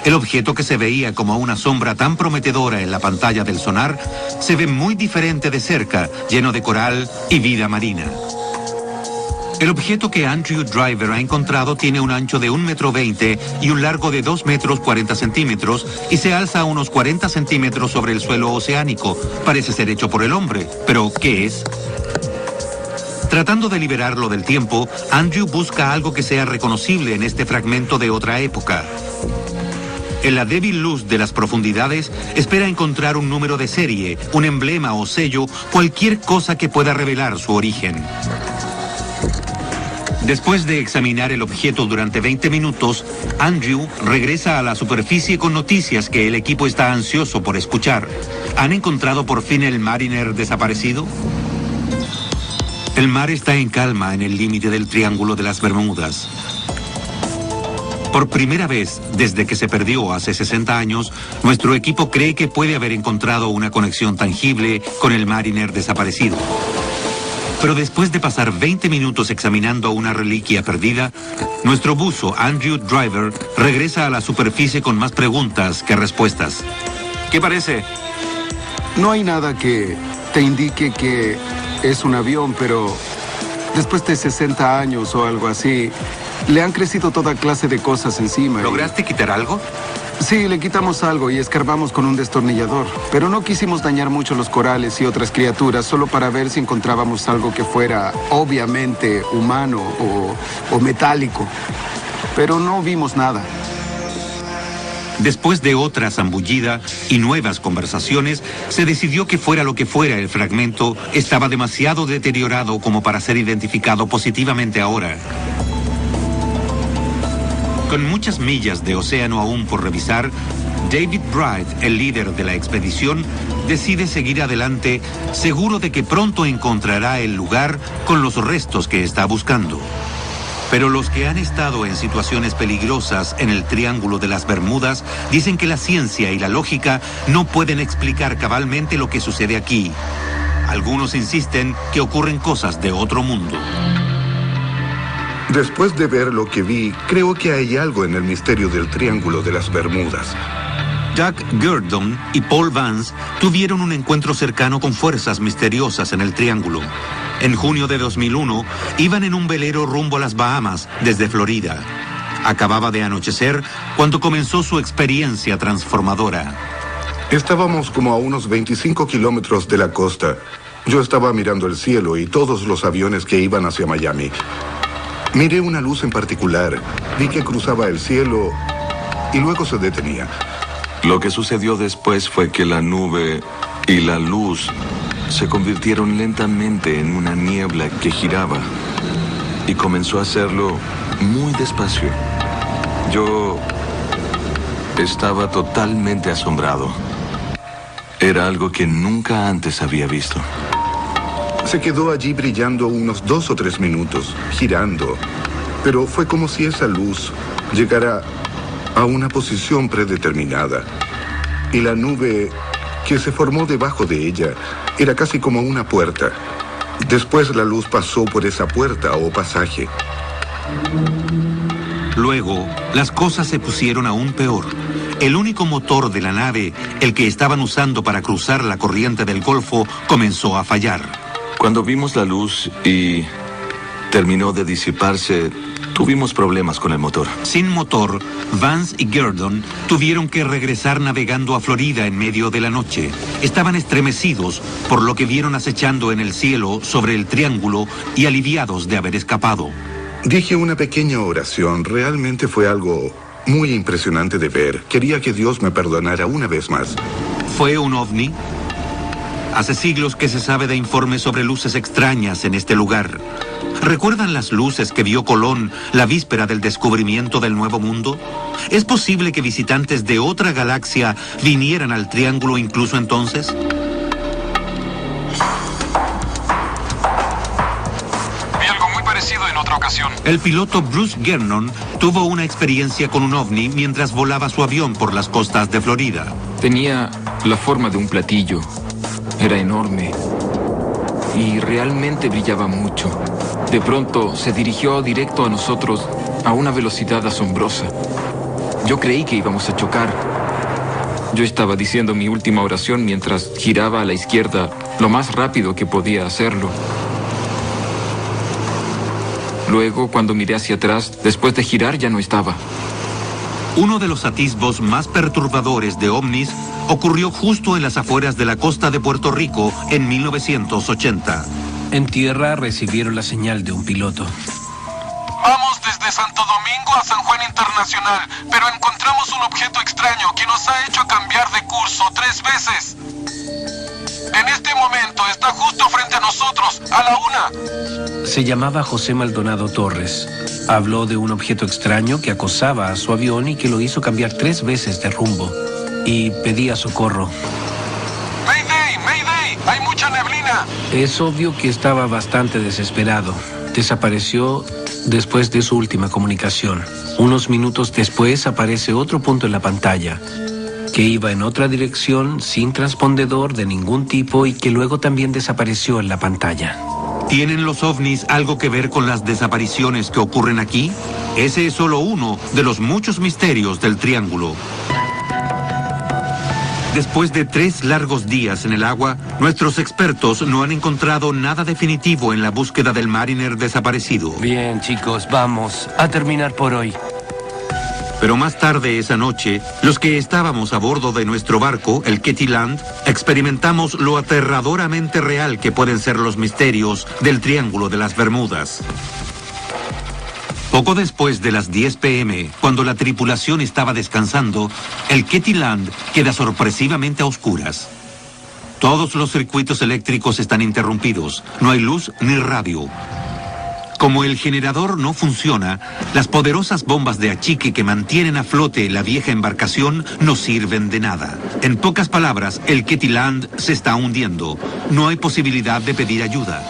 El objeto que se veía como una sombra tan prometedora en la pantalla del sonar se ve muy diferente de cerca, lleno de coral y vida marina. El objeto que Andrew Driver ha encontrado tiene un ancho de 1,20 m y un largo de 2,40 m y se alza a unos 40 centímetros sobre el suelo oceánico. Parece ser hecho por el hombre, pero ¿qué es? Tratando de liberarlo del tiempo, Andrew busca algo que sea reconocible en este fragmento de otra época. En la débil luz de las profundidades, espera encontrar un número de serie, un emblema o sello, cualquier cosa que pueda revelar su origen. Después de examinar el objeto durante 20 minutos, Andrew regresa a la superficie con noticias que el equipo está ansioso por escuchar. ¿Han encontrado por fin el Mariner desaparecido? El mar está en calma en el límite del Triángulo de las Bermudas. Por primera vez desde que se perdió hace 60 años, nuestro equipo cree que puede haber encontrado una conexión tangible con el Mariner desaparecido. Pero después de pasar 20 minutos examinando una reliquia perdida, nuestro buzo Andrew Driver regresa a la superficie con más preguntas que respuestas. ¿Qué parece? No hay nada que te indique que es un avión, pero después de 60 años o algo así, Le han crecido toda clase de cosas encima. ¿Lograste quitar algo? Sí, le quitamos algo y escarbamos con un destornillador. Pero no quisimos dañar mucho los corales y otras criaturas solo para ver si encontrábamos algo que fuera obviamente humano o metálico. Pero no vimos nada. Después de otra zambullida y nuevas conversaciones, se decidió que fuera lo que fuera el fragmento, estaba demasiado deteriorado como para ser identificado positivamente ahora. Con muchas millas de océano aún por revisar, David Bright, el líder de la expedición, decide seguir adelante, seguro de que pronto encontrará el lugar con los restos que está buscando. Pero los que han estado en situaciones peligrosas en el Triángulo de las Bermudas dicen que la ciencia y la lógica no pueden explicar cabalmente lo que sucede aquí. Algunos insisten que ocurren cosas de otro mundo. Después de ver lo que vi, creo que hay algo en el misterio del Triángulo de las Bermudas. Doug Gurdon y Paul Vance tuvieron un encuentro cercano con fuerzas misteriosas en el Triángulo. En junio de 2001, iban en un velero rumbo a las Bahamas, desde Florida. Acababa de anochecer cuando comenzó su experiencia transformadora. Estábamos como a unos 25 kilómetros de la costa. Yo estaba mirando el cielo y todos los aviones que iban hacia Miami. Miré una luz en particular, vi que cruzaba el cielo y luego se detenía. Lo que sucedió después fue que la nube y la luz se convirtieron lentamente en una niebla que giraba y comenzó a hacerlo muy despacio. Yo estaba totalmente asombrado. Era algo que nunca antes había visto. Se quedó allí brillando unos 2 o 3 minutos, girando. Pero fue como si esa luz llegara a una posición predeterminada. Y la nube que se formó debajo de ella era casi como una puerta. Después la luz pasó por esa puerta o pasaje. Luego, las cosas se pusieron aún peor. El único motor de la nave, el que estaban usando para cruzar la corriente del Golfo, comenzó a fallar. Cuando vimos la luz y terminó de disiparse, tuvimos problemas con el motor. Sin motor, Vance y Gurdon tuvieron que regresar navegando a Florida en medio de la noche. Estaban estremecidos por lo que vieron acechando en el cielo sobre el Triángulo y aliviados de haber escapado. Dije una pequeña oración. Realmente fue algo muy impresionante de ver. Quería que Dios me perdonara una vez más. ¿Fue un ovni? Hace siglos que se sabe de informes sobre luces extrañas en este lugar. ¿Recuerdan las luces que vio Colón la víspera del descubrimiento del Nuevo Mundo? ¿Es posible que visitantes de otra galaxia vinieran al Triángulo incluso entonces? Vi algo muy parecido en otra ocasión. El piloto Bruce Gernon tuvo una experiencia con un ovni mientras volaba su avión por las costas de Florida. Tenía la forma de un platillo. Era enorme y realmente brillaba mucho. De pronto se dirigió directo a nosotros a una velocidad asombrosa. Yo creí que íbamos a chocar. Yo estaba diciendo mi última oración mientras giraba a la izquierda lo más rápido que podía hacerlo. Luego, cuando miré hacia atrás, después de girar ya no estaba. Uno de los atisbos más perturbadores de ovnis ocurrió justo en las afueras de la costa de Puerto Rico en 1980. En tierra recibieron la señal de un piloto. Vamos desde Santo Domingo a San Juan Internacional, pero encontramos un objeto extraño que nos ha hecho cambiar de curso 3 veces. En este momento está justo frente a nosotros, a la 1. Se llamaba José Maldonado Torres. Habló de un objeto extraño que acosaba a su avión y que lo hizo cambiar 3 veces de rumbo. Y pedía socorro. ¡Mayday! ¡Mayday! ¡Hay mucha neblina! Es obvio que estaba bastante desesperado. Desapareció después de su última comunicación. Unos minutos después aparece otro punto en la pantalla, que iba en otra dirección sin transpondedor de ningún tipo y que luego también desapareció en la pantalla. ¿Tienen los ovnis algo que ver con las desapariciones que ocurren aquí? Ese es solo uno de los muchos misterios del Triángulo. Después de 3 largos días en el agua, nuestros expertos no han encontrado nada definitivo en la búsqueda del Mariner desaparecido. Bien, chicos, vamos a terminar por hoy. Pero más tarde esa noche, los que estábamos a bordo de nuestro barco, el Ketty Land, experimentamos lo aterradoramente real que pueden ser los misterios del Triángulo de las Bermudas. Poco después de las 10 p.m., cuando la tripulación estaba descansando, el Ketty Land queda sorpresivamente a oscuras. Todos los circuitos eléctricos están interrumpidos, no hay luz ni radio. Como el generador no funciona, las poderosas bombas de achique que mantienen a flote la vieja embarcación no sirven de nada. En pocas palabras, el Ketty Land se está hundiendo. No hay posibilidad de pedir ayuda.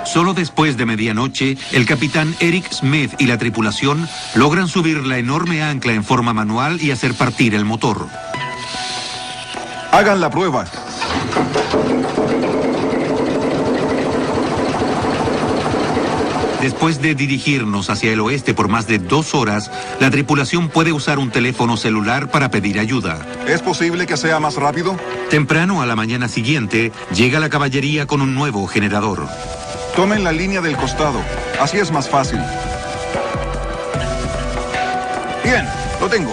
Solo después de medianoche, el capitán Eric Smith y la tripulación logran subir la enorme ancla en forma manual y hacer partir el motor. Hagan la prueba. Después de dirigirnos hacia el oeste por más de 2 horas, la tripulación puede usar un teléfono celular para pedir ayuda. ¿Es posible que sea más rápido? Temprano a la mañana siguiente, llega la caballería con un nuevo generador. Tomen la línea del costado. Así es más fácil. Bien, lo tengo.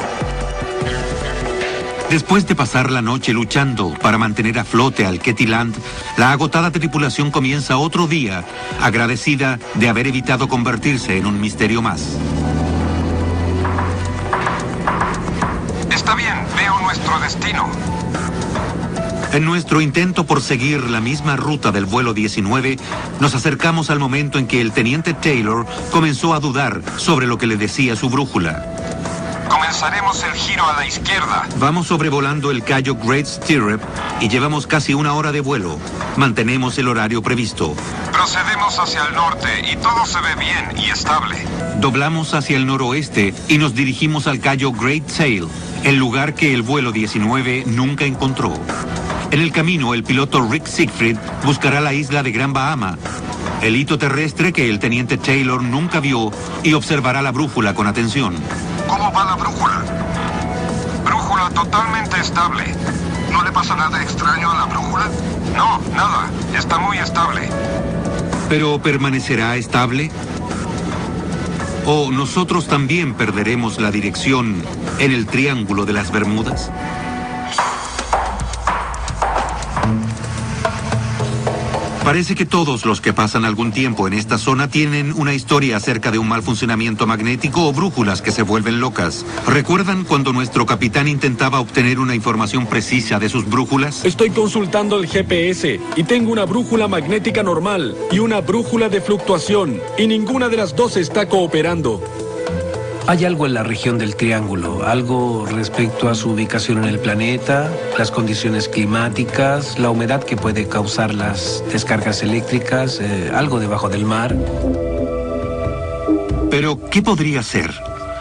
Después de pasar la noche luchando para mantener a flote al Ketty Land, la agotada tripulación comienza otro día, agradecida de haber evitado convertirse en un misterio más. Está bien, veo nuestro destino. En nuestro intento por seguir la misma ruta del vuelo 19, nos acercamos al momento en que el teniente Taylor comenzó a dudar sobre lo que le decía su brújula. Comenzaremos el giro a la izquierda. Vamos sobrevolando el Cayo Great Stirrup y llevamos casi 1 hora de vuelo. Mantenemos el horario previsto. Procedemos hacia el norte y todo se ve bien y estable. Doblamos hacia el noroeste y nos dirigimos al Cayo Great Sail, el lugar que el vuelo 19 nunca encontró. En el camino, el piloto Rick Siegfried buscará la isla de Gran Bahama, el hito terrestre que el teniente Taylor nunca vio, y observará la brújula con atención. ¿Cómo va la brújula? Brújula totalmente estable. ¿No le pasa nada extraño a la brújula? No, nada. Está muy estable. ¿Pero permanecerá estable? ¿O nosotros también perderemos la dirección en el Triángulo de las Bermudas? Parece que todos los que pasan algún tiempo en esta zona tienen una historia acerca de un mal funcionamiento magnético o brújulas que se vuelven locas. ¿Recuerdan cuando nuestro capitán intentaba obtener una información precisa de sus brújulas? Estoy consultando el GPS y tengo una brújula magnética normal y una brújula de fluctuación, y ninguna de las dos está cooperando. Hay algo en la región del Triángulo, algo respecto a su ubicación en el planeta, las condiciones climáticas, la humedad que puede causar las descargas eléctricas, algo debajo del mar. Pero, ¿qué podría ser?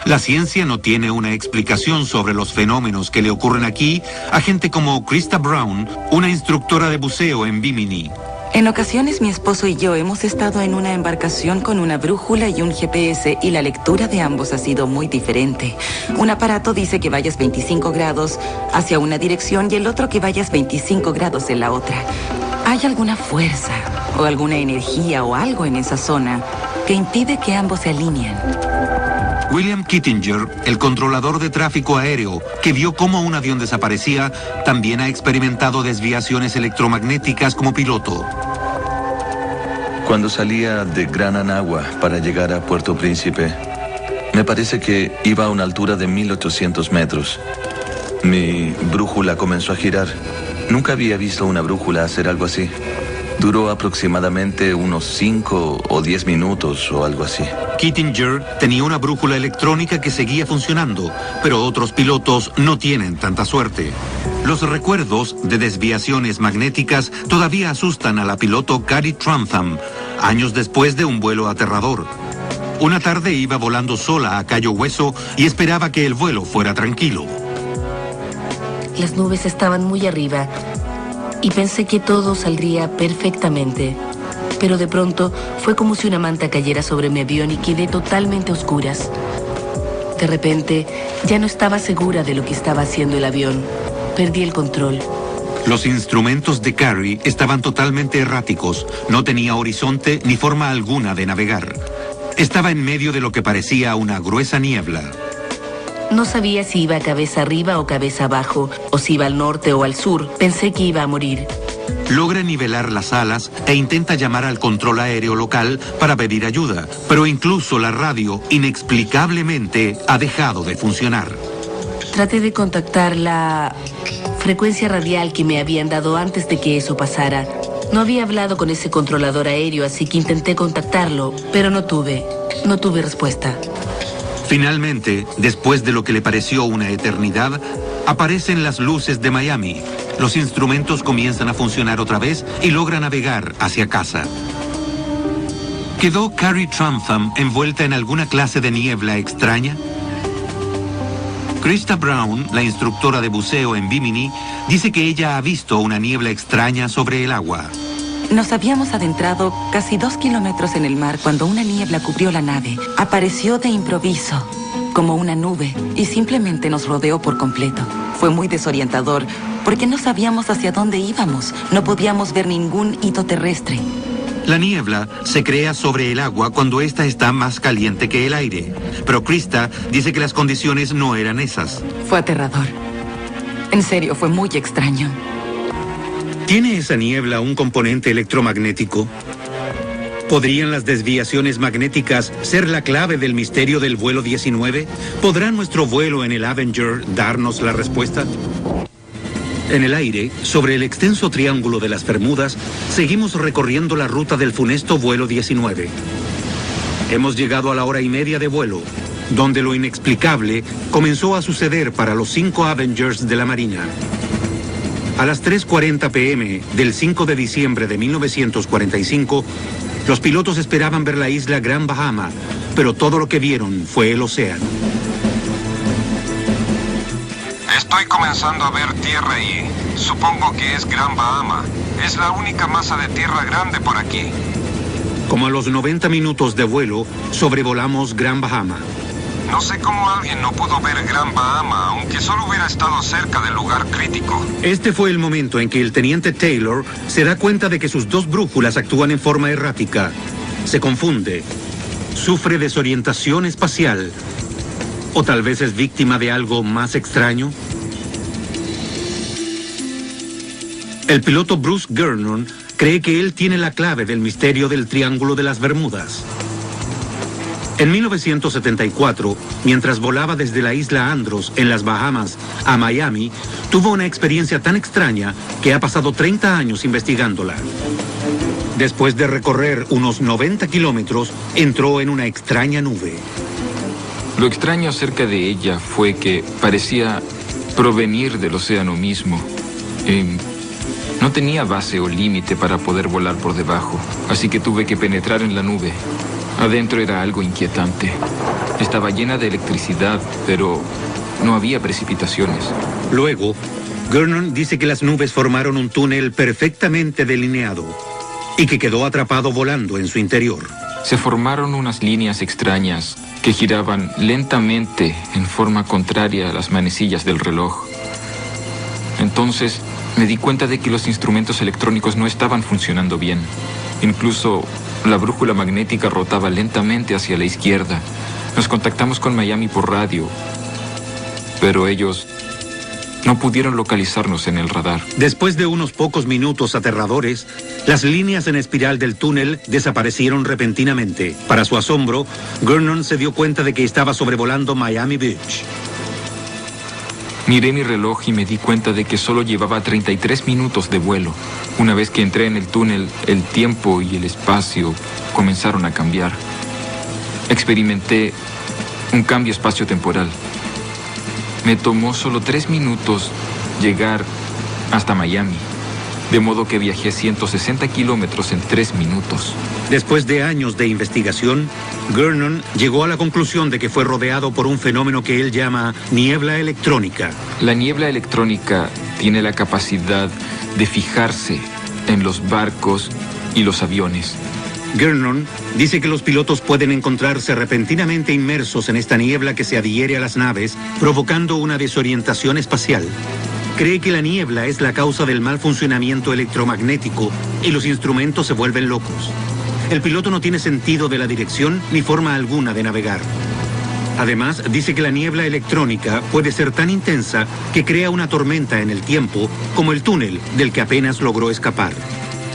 La ciencia no tiene una explicación sobre los fenómenos que le ocurren aquí a gente como Krista Brown, una instructora de buceo en Bimini. En ocasiones mi esposo y yo hemos estado en una embarcación con una brújula y un GPS y la lectura de ambos ha sido muy diferente. Un aparato dice que vayas 25 grados hacia una dirección y el otro que vayas 25 grados en la otra. ¿Hay alguna fuerza o alguna energía o algo en esa zona que impide que ambos se alineen? William Kittinger, el controlador de tráfico aéreo, que vio cómo un avión desaparecía, también ha experimentado desviaciones electromagnéticas como piloto. Cuando salía de Gran Anagua para llegar a Puerto Príncipe, me parece que iba a una altura de 1800 metros. Mi brújula comenzó a girar. Nunca había visto una brújula hacer algo así. Duró aproximadamente unos 5 o 10 minutos o algo así. Kittinger tenía una brújula electrónica que seguía funcionando, pero otros pilotos no tienen tanta suerte. Los recuerdos de desviaciones magnéticas todavía asustan a la piloto Carrie Trantham, años después de un vuelo aterrador. Una tarde iba volando sola a Cayo Hueso y esperaba que el vuelo fuera tranquilo. Las nubes estaban muy arriba y pensé que todo saldría perfectamente. Pero de pronto fue como si una manta cayera sobre mi avión y quedé totalmente a oscuras. De repente, ya no estaba segura de lo que estaba haciendo el avión. perdí el control. Los instrumentos de Carrie estaban totalmente erráticos. No tenía horizonte ni forma alguna de navegar. Estaba en medio de lo que parecía una gruesa niebla. No sabía si iba cabeza arriba o cabeza abajo, o si iba al norte o al sur. Pensé que iba a morir. Logra nivelar las alas e intenta llamar al control aéreo local para pedir ayuda, pero incluso la radio, inexplicablemente, ha dejado de funcionar. Traté de contactar la frecuencia radial que me habían dado antes de que eso pasara. No había hablado con ese controlador aéreo, así que intenté contactarlo, pero no tuve respuesta. Finalmente, después de lo que le pareció una eternidad, aparecen las luces de Miami. Los instrumentos comienzan a funcionar otra vez y logra navegar hacia casa. ¿Quedó Carrie Trantham envuelta en alguna clase de niebla extraña? Krista Brown, la instructora de buceo en Bimini, dice que ella ha visto una niebla extraña sobre el agua. Nos habíamos adentrado casi 2 kilómetros en el mar cuando una niebla cubrió la nave. Apareció de improviso, como una nube, y simplemente nos rodeó por completo. Fue muy desorientador, porque no sabíamos hacia dónde íbamos. No podíamos ver ningún hito terrestre. La niebla se crea sobre el agua cuando ésta está más caliente que el aire. Pero Krista dice que las condiciones no eran esas. Fue aterrador. En serio, fue muy extraño. ¿Tiene esa niebla un componente electromagnético? ¿Podrían las desviaciones magnéticas ser la clave del misterio del vuelo 19? ¿Podrá nuestro vuelo en el Avenger darnos la respuesta? En el aire, sobre el extenso triángulo de las Bermudas, seguimos recorriendo la ruta del funesto vuelo 19. Hemos llegado a la hora y media de vuelo, donde lo inexplicable comenzó a suceder para los 5 Avengers de la Marina. A las 3:40 p.m. del 5 de diciembre de 1945, los pilotos esperaban ver la isla Gran Bahama, pero todo lo que vieron fue el océano. Estoy comenzando a ver tierra ahí. Supongo que es Gran Bahama. Es la única masa de tierra grande por aquí. Como a los 90 minutos de vuelo, sobrevolamos Gran Bahama. No sé cómo alguien no pudo ver Gran Bahama, aunque solo hubiera estado cerca del lugar crítico. Este fue el momento en que el teniente Taylor se da cuenta de que sus 2 brújulas actúan en forma errática. Se confunde. Sufre desorientación espacial. ¿O tal vez es víctima de algo más extraño? El piloto Bruce Gernon cree que él tiene la clave del misterio del Triángulo de las Bermudas. En 1974, mientras volaba desde la isla Andros, en las Bahamas, a Miami, tuvo una experiencia tan extraña que ha pasado 30 años investigándola. Después de recorrer unos 90 kilómetros, entró en una extraña nube. Lo extraño acerca de ella fue que parecía provenir del océano mismo. No tenía base o límite para poder volar por debajo, así que tuve que penetrar en la nube. Adentro era algo inquietante. Estaba llena de electricidad, pero no había precipitaciones. Luego, Gernon dice que las nubes formaron un túnel perfectamente delineado y que quedó atrapado volando en su interior. Se formaron unas líneas extrañas que giraban lentamente en forma contraria a las manecillas del reloj. Entonces me di cuenta de que los instrumentos electrónicos no estaban funcionando bien. Incluso la brújula magnética rotaba lentamente hacia la izquierda. Nos contactamos con Miami por radio, pero ellos no pudieron localizarnos en el radar. Después de unos pocos minutos aterradores, las líneas en espiral del túnel desaparecieron repentinamente. Para su asombro, Gernon se dio cuenta de que estaba sobrevolando Miami Beach. Miré mi reloj y me di cuenta de que solo llevaba 33 minutos de vuelo. Una vez que entré en el túnel, el tiempo y el espacio comenzaron a cambiar. Experimenté un cambio espacio-temporal. Me tomó solo 3 minutos llegar hasta Miami, de modo que viajé 160 kilómetros en 3 minutos. Después de años de investigación, Gernon llegó a la conclusión de que fue rodeado por un fenómeno que él llama niebla electrónica. La niebla electrónica tiene la capacidad de fijarse en los barcos y los aviones. Gernon dice que los pilotos pueden encontrarse repentinamente inmersos en esta niebla que se adhiere a las naves, provocando una desorientación espacial. cree que la niebla es la causa del mal funcionamiento electromagnético y los instrumentos se vuelven locos. El piloto no tiene sentido de la dirección ni forma alguna de navegar. Además, dice que la niebla electrónica puede ser tan intensa que crea una tormenta en el tiempo, como el túnel del que apenas logró escapar.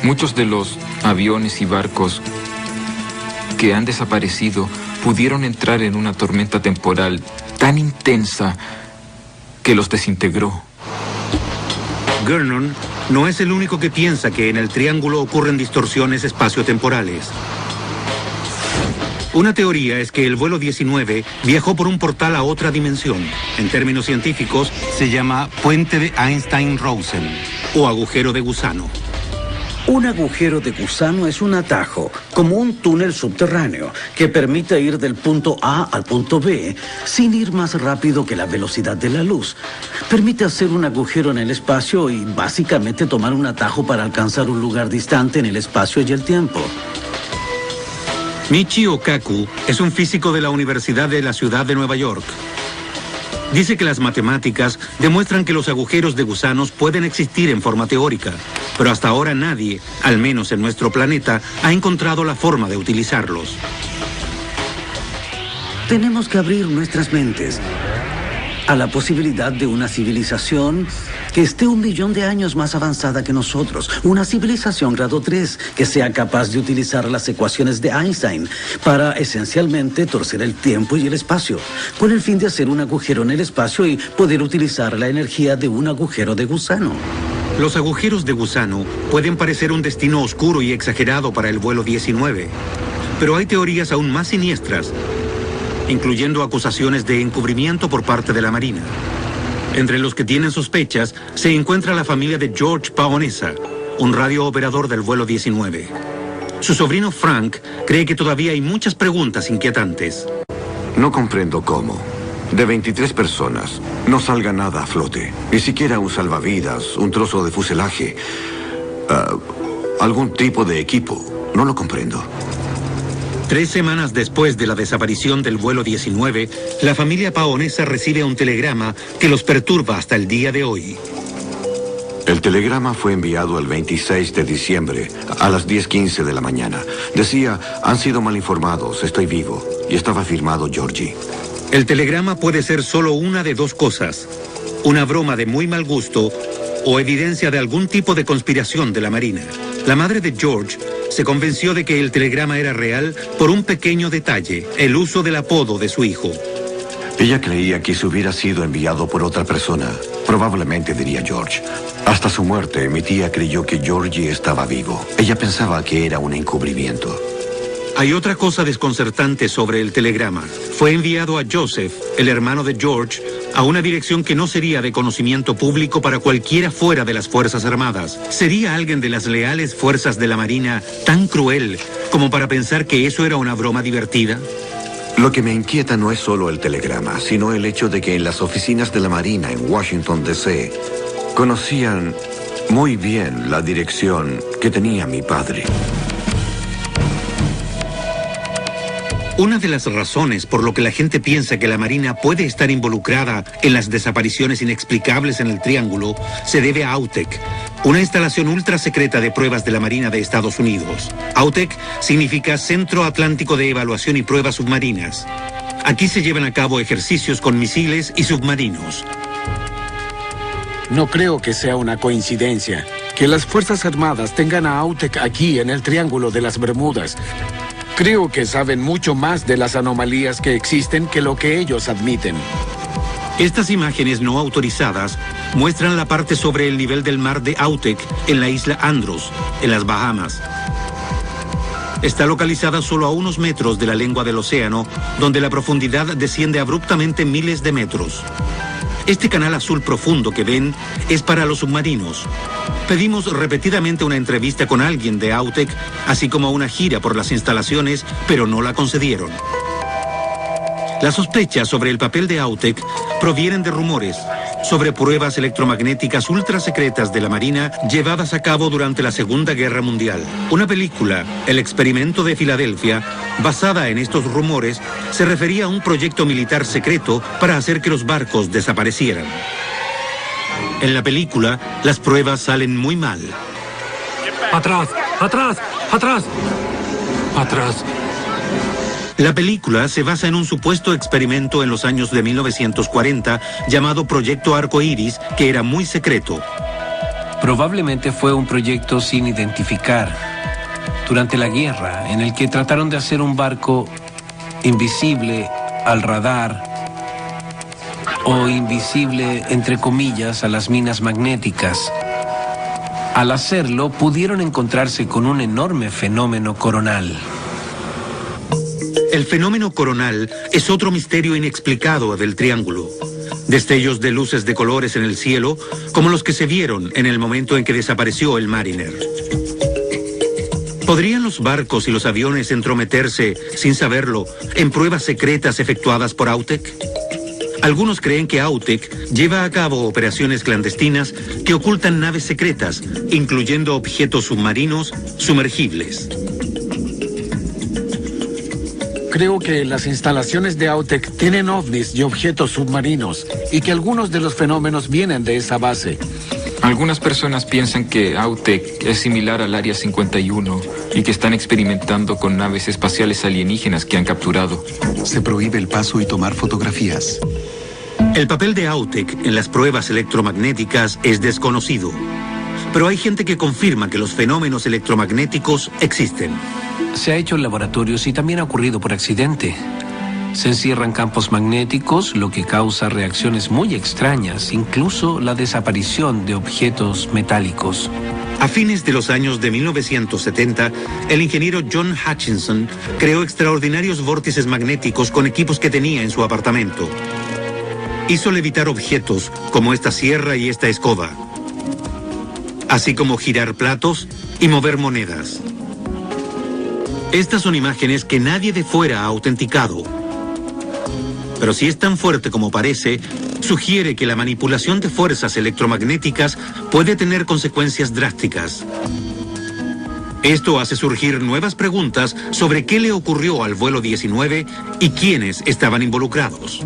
Muchos de los aviones y barcos que han desaparecido pudieron entrar en una tormenta temporal tan intensa que los desintegró. Gernon no es el único que piensa que en el triángulo ocurren distorsiones espaciotemporales. Una teoría es que el vuelo 19 viajó por un portal a otra dimensión. En términos científicos, se llama puente de Einstein-Rosen o agujero de gusano. Un agujero de gusano es un atajo, como un túnel subterráneo, que permite ir del punto A al punto B sin ir más rápido que la velocidad de la luz. Permite hacer un agujero en el espacio y básicamente tomar un atajo para alcanzar un lugar distante en el espacio y el tiempo. Michio Kaku es un físico de la Universidad de la Ciudad de Nueva York. Dice que las matemáticas demuestran que los agujeros de gusanos pueden existir en forma teórica, pero hasta ahora nadie, al menos en nuestro planeta, ha encontrado la forma de utilizarlos. Tenemos que abrir nuestras mentes a la posibilidad de una civilización que esté 1 millón de años más avanzada que nosotros. Una civilización grado 3 que sea capaz de utilizar las ecuaciones de Einstein para esencialmente torcer el tiempo y el espacio, con el fin de hacer un agujero en el espacio y poder utilizar la energía de un agujero de gusano. Los agujeros de gusano pueden parecer un destino oscuro y exagerado para el vuelo 19, pero hay teorías aún más siniestras, incluyendo acusaciones de encubrimiento por parte de la Marina. Entre los que tienen sospechas se encuentra la familia de George Paonessa, un radiooperador del vuelo 19. Su sobrino Frank cree que todavía hay muchas preguntas inquietantes. No comprendo cómo, de 23 personas, no salga nada a flote. Ni siquiera un salvavidas, un trozo de fuselaje, algún tipo de equipo. No lo comprendo. 3 semanas después de la desaparición del vuelo 19, la familia Paonessa recibe un telegrama que los perturba hasta el día de hoy. El telegrama fue enviado el 26 de diciembre a las 10:15 de la mañana. Decía, han sido mal informados, estoy vivo. Y estaba firmado Georgie. El telegrama puede ser solo una de dos cosas: una broma de muy mal gusto o evidencia de algún tipo de conspiración de la Marina. La madre de George se convenció de que el telegrama era real por un pequeño detalle: el uso del apodo de su hijo. Ella creía que si hubiera sido enviado por otra persona, probablemente diría George. Hasta su muerte, mi tía creyó que Georgie estaba vivo. Ella pensaba que era un encubrimiento. Hay otra cosa desconcertante sobre el telegrama. Fue enviado a Joseph, el hermano de George, a una dirección que no sería de conocimiento público para cualquiera fuera de las Fuerzas Armadas. ¿Sería alguien de las leales fuerzas de la Marina tan cruel como para pensar que eso era una broma divertida? Lo que me inquieta no es solo el telegrama, sino el hecho de que en las oficinas de la Marina en Washington, D.C., conocían muy bien la dirección que tenía mi padre. Una de las razones por lo que la gente piensa que la Marina puede estar involucrada en las desapariciones inexplicables en el Triángulo se debe a AUTEC, una instalación ultra secreta de pruebas de la Marina de Estados Unidos. AUTEC significa Centro Atlántico de Evaluación y Pruebas Submarinas. Aquí se llevan a cabo ejercicios con misiles y submarinos. No creo que sea una coincidencia que las Fuerzas Armadas tengan a AUTEC aquí en el Triángulo de las Bermudas. Creo que saben mucho más de las anomalías que existen que lo que ellos admiten. Estas imágenes no autorizadas muestran la parte sobre el nivel del mar de AUTEC en la isla Andros, en las Bahamas. Está localizada solo a unos metros de la lengua del océano, donde la profundidad desciende abruptamente miles de metros. Este canal azul profundo que ven es para los submarinos. Pedimos repetidamente una entrevista con alguien de AUTEC, así como una gira por las instalaciones, pero no la concedieron. Las sospechas sobre el papel de AUTEC provienen de rumores sobre pruebas electromagnéticas ultra secretas de la Marina llevadas a cabo durante la Segunda Guerra Mundial. Una película, El experimento de Filadelfia, basada en estos rumores, se refería a un proyecto militar secreto para hacer que los barcos desaparecieran. En la película, las pruebas salen muy mal. ¡Atrás! ¡Atrás! ¡Atrás! ¡Atrás! La película se basa en un supuesto experimento en los años de 1940 llamado Proyecto Arco Iris, que era muy secreto. Probablemente fue un proyecto sin identificar durante la guerra, en el que trataron de hacer un barco invisible al radar o invisible, entre comillas, a las minas magnéticas. Al hacerlo, pudieron encontrarse con un enorme fenómeno coronal. El fenómeno coronal es otro misterio inexplicado del triángulo. Destellos de luces de colores en el cielo, como los que se vieron en el momento en que desapareció el Mariner. ¿Podrían los barcos y los aviones entrometerse, sin saberlo, en pruebas secretas efectuadas por Autek? Algunos creen que Autek lleva a cabo operaciones clandestinas que ocultan naves secretas, incluyendo objetos submarinos sumergibles. Creo que las instalaciones de Autek tienen ovnis y objetos submarinos y que algunos de los fenómenos vienen de esa base. Algunas personas piensan que Autek es similar al Área 51 y que están experimentando con naves espaciales alienígenas que han capturado. Se prohíbe el paso y tomar fotografías. El papel de Autek en las pruebas electromagnéticas es desconocido, pero hay gente que confirma que los fenómenos electromagnéticos existen. Se ha hecho en laboratorios y también ha ocurrido por accidente. Se encierran campos magnéticos, lo que causa reacciones muy extrañas, incluso la desaparición de objetos metálicos. A fines de los años de 1970, el ingeniero John Hutchinson creó extraordinarios vórtices magnéticos con equipos que tenía en su apartamento. Hizo levitar objetos como esta sierra y esta escoba, así como girar platos y mover monedas. Estas son imágenes que nadie de fuera ha autenticado. Pero si es tan fuerte como parece, sugiere que la manipulación de fuerzas electromagnéticas puede tener consecuencias drásticas. Esto hace surgir nuevas preguntas sobre qué le ocurrió al vuelo 19 y quiénes estaban involucrados.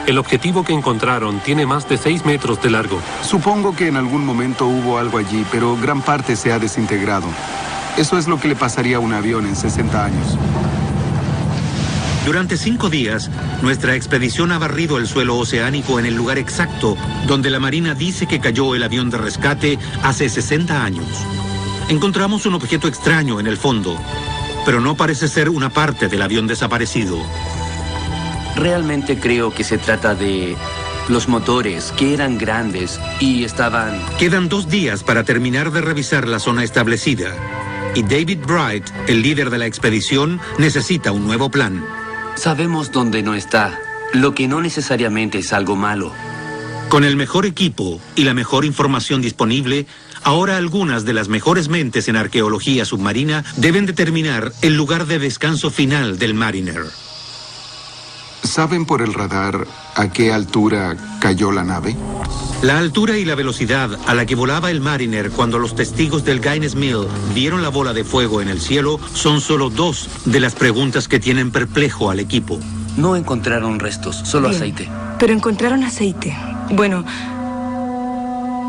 El objetivo que encontraron tiene más de 6 metros de largo. Supongo que en algún momento hubo algo allí, pero gran parte se ha desintegrado. Eso es lo que le pasaría a un avión en 60 años. Durante 5 días, nuestra expedición ha barrido el suelo oceánico en el lugar exacto donde la Marina dice que cayó el avión de rescate hace 60 años. Encontramos un objeto extraño en el fondo, pero no parece ser una parte del avión desaparecido. Realmente creo que se trata de los motores, que eran grandes y estaban... Quedan 2 días para terminar de revisar la zona establecida. Y David Bright, el líder de la expedición, necesita un nuevo plan. Sabemos dónde no está, lo que no necesariamente es algo malo. Con el mejor equipo y la mejor información disponible, ahora algunas de las mejores mentes en arqueología submarina deben determinar el lugar de descanso final del Mariner. ¿Saben por el radar a qué altura cayó la nave? La altura y la velocidad a la que volaba el Mariner cuando los testigos del Guinness Mill vieron la bola de fuego en el cielo son solo 2 de las preguntas que tienen perplejo al equipo. No encontraron restos, solo Bien, aceite. Pero encontraron aceite. Bueno,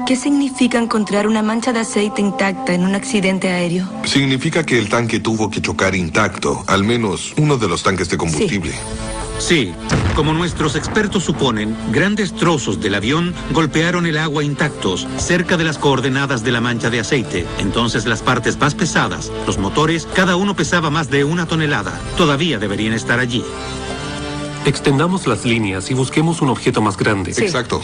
¿qué significa encontrar una mancha de aceite intacta en un accidente aéreo? Significa que el tanque tuvo que chocar intacto, al menos uno de los tanques de combustible. Sí, como nuestros expertos suponen, grandes trozos del avión golpearon el agua intactos, cerca de las coordenadas de la mancha de aceite. Entonces las partes más pesadas, los motores, cada uno pesaba más de 1 tonelada. Todavía deberían estar allí. Extendamos las líneas y busquemos un objeto más grande. Sí, exacto.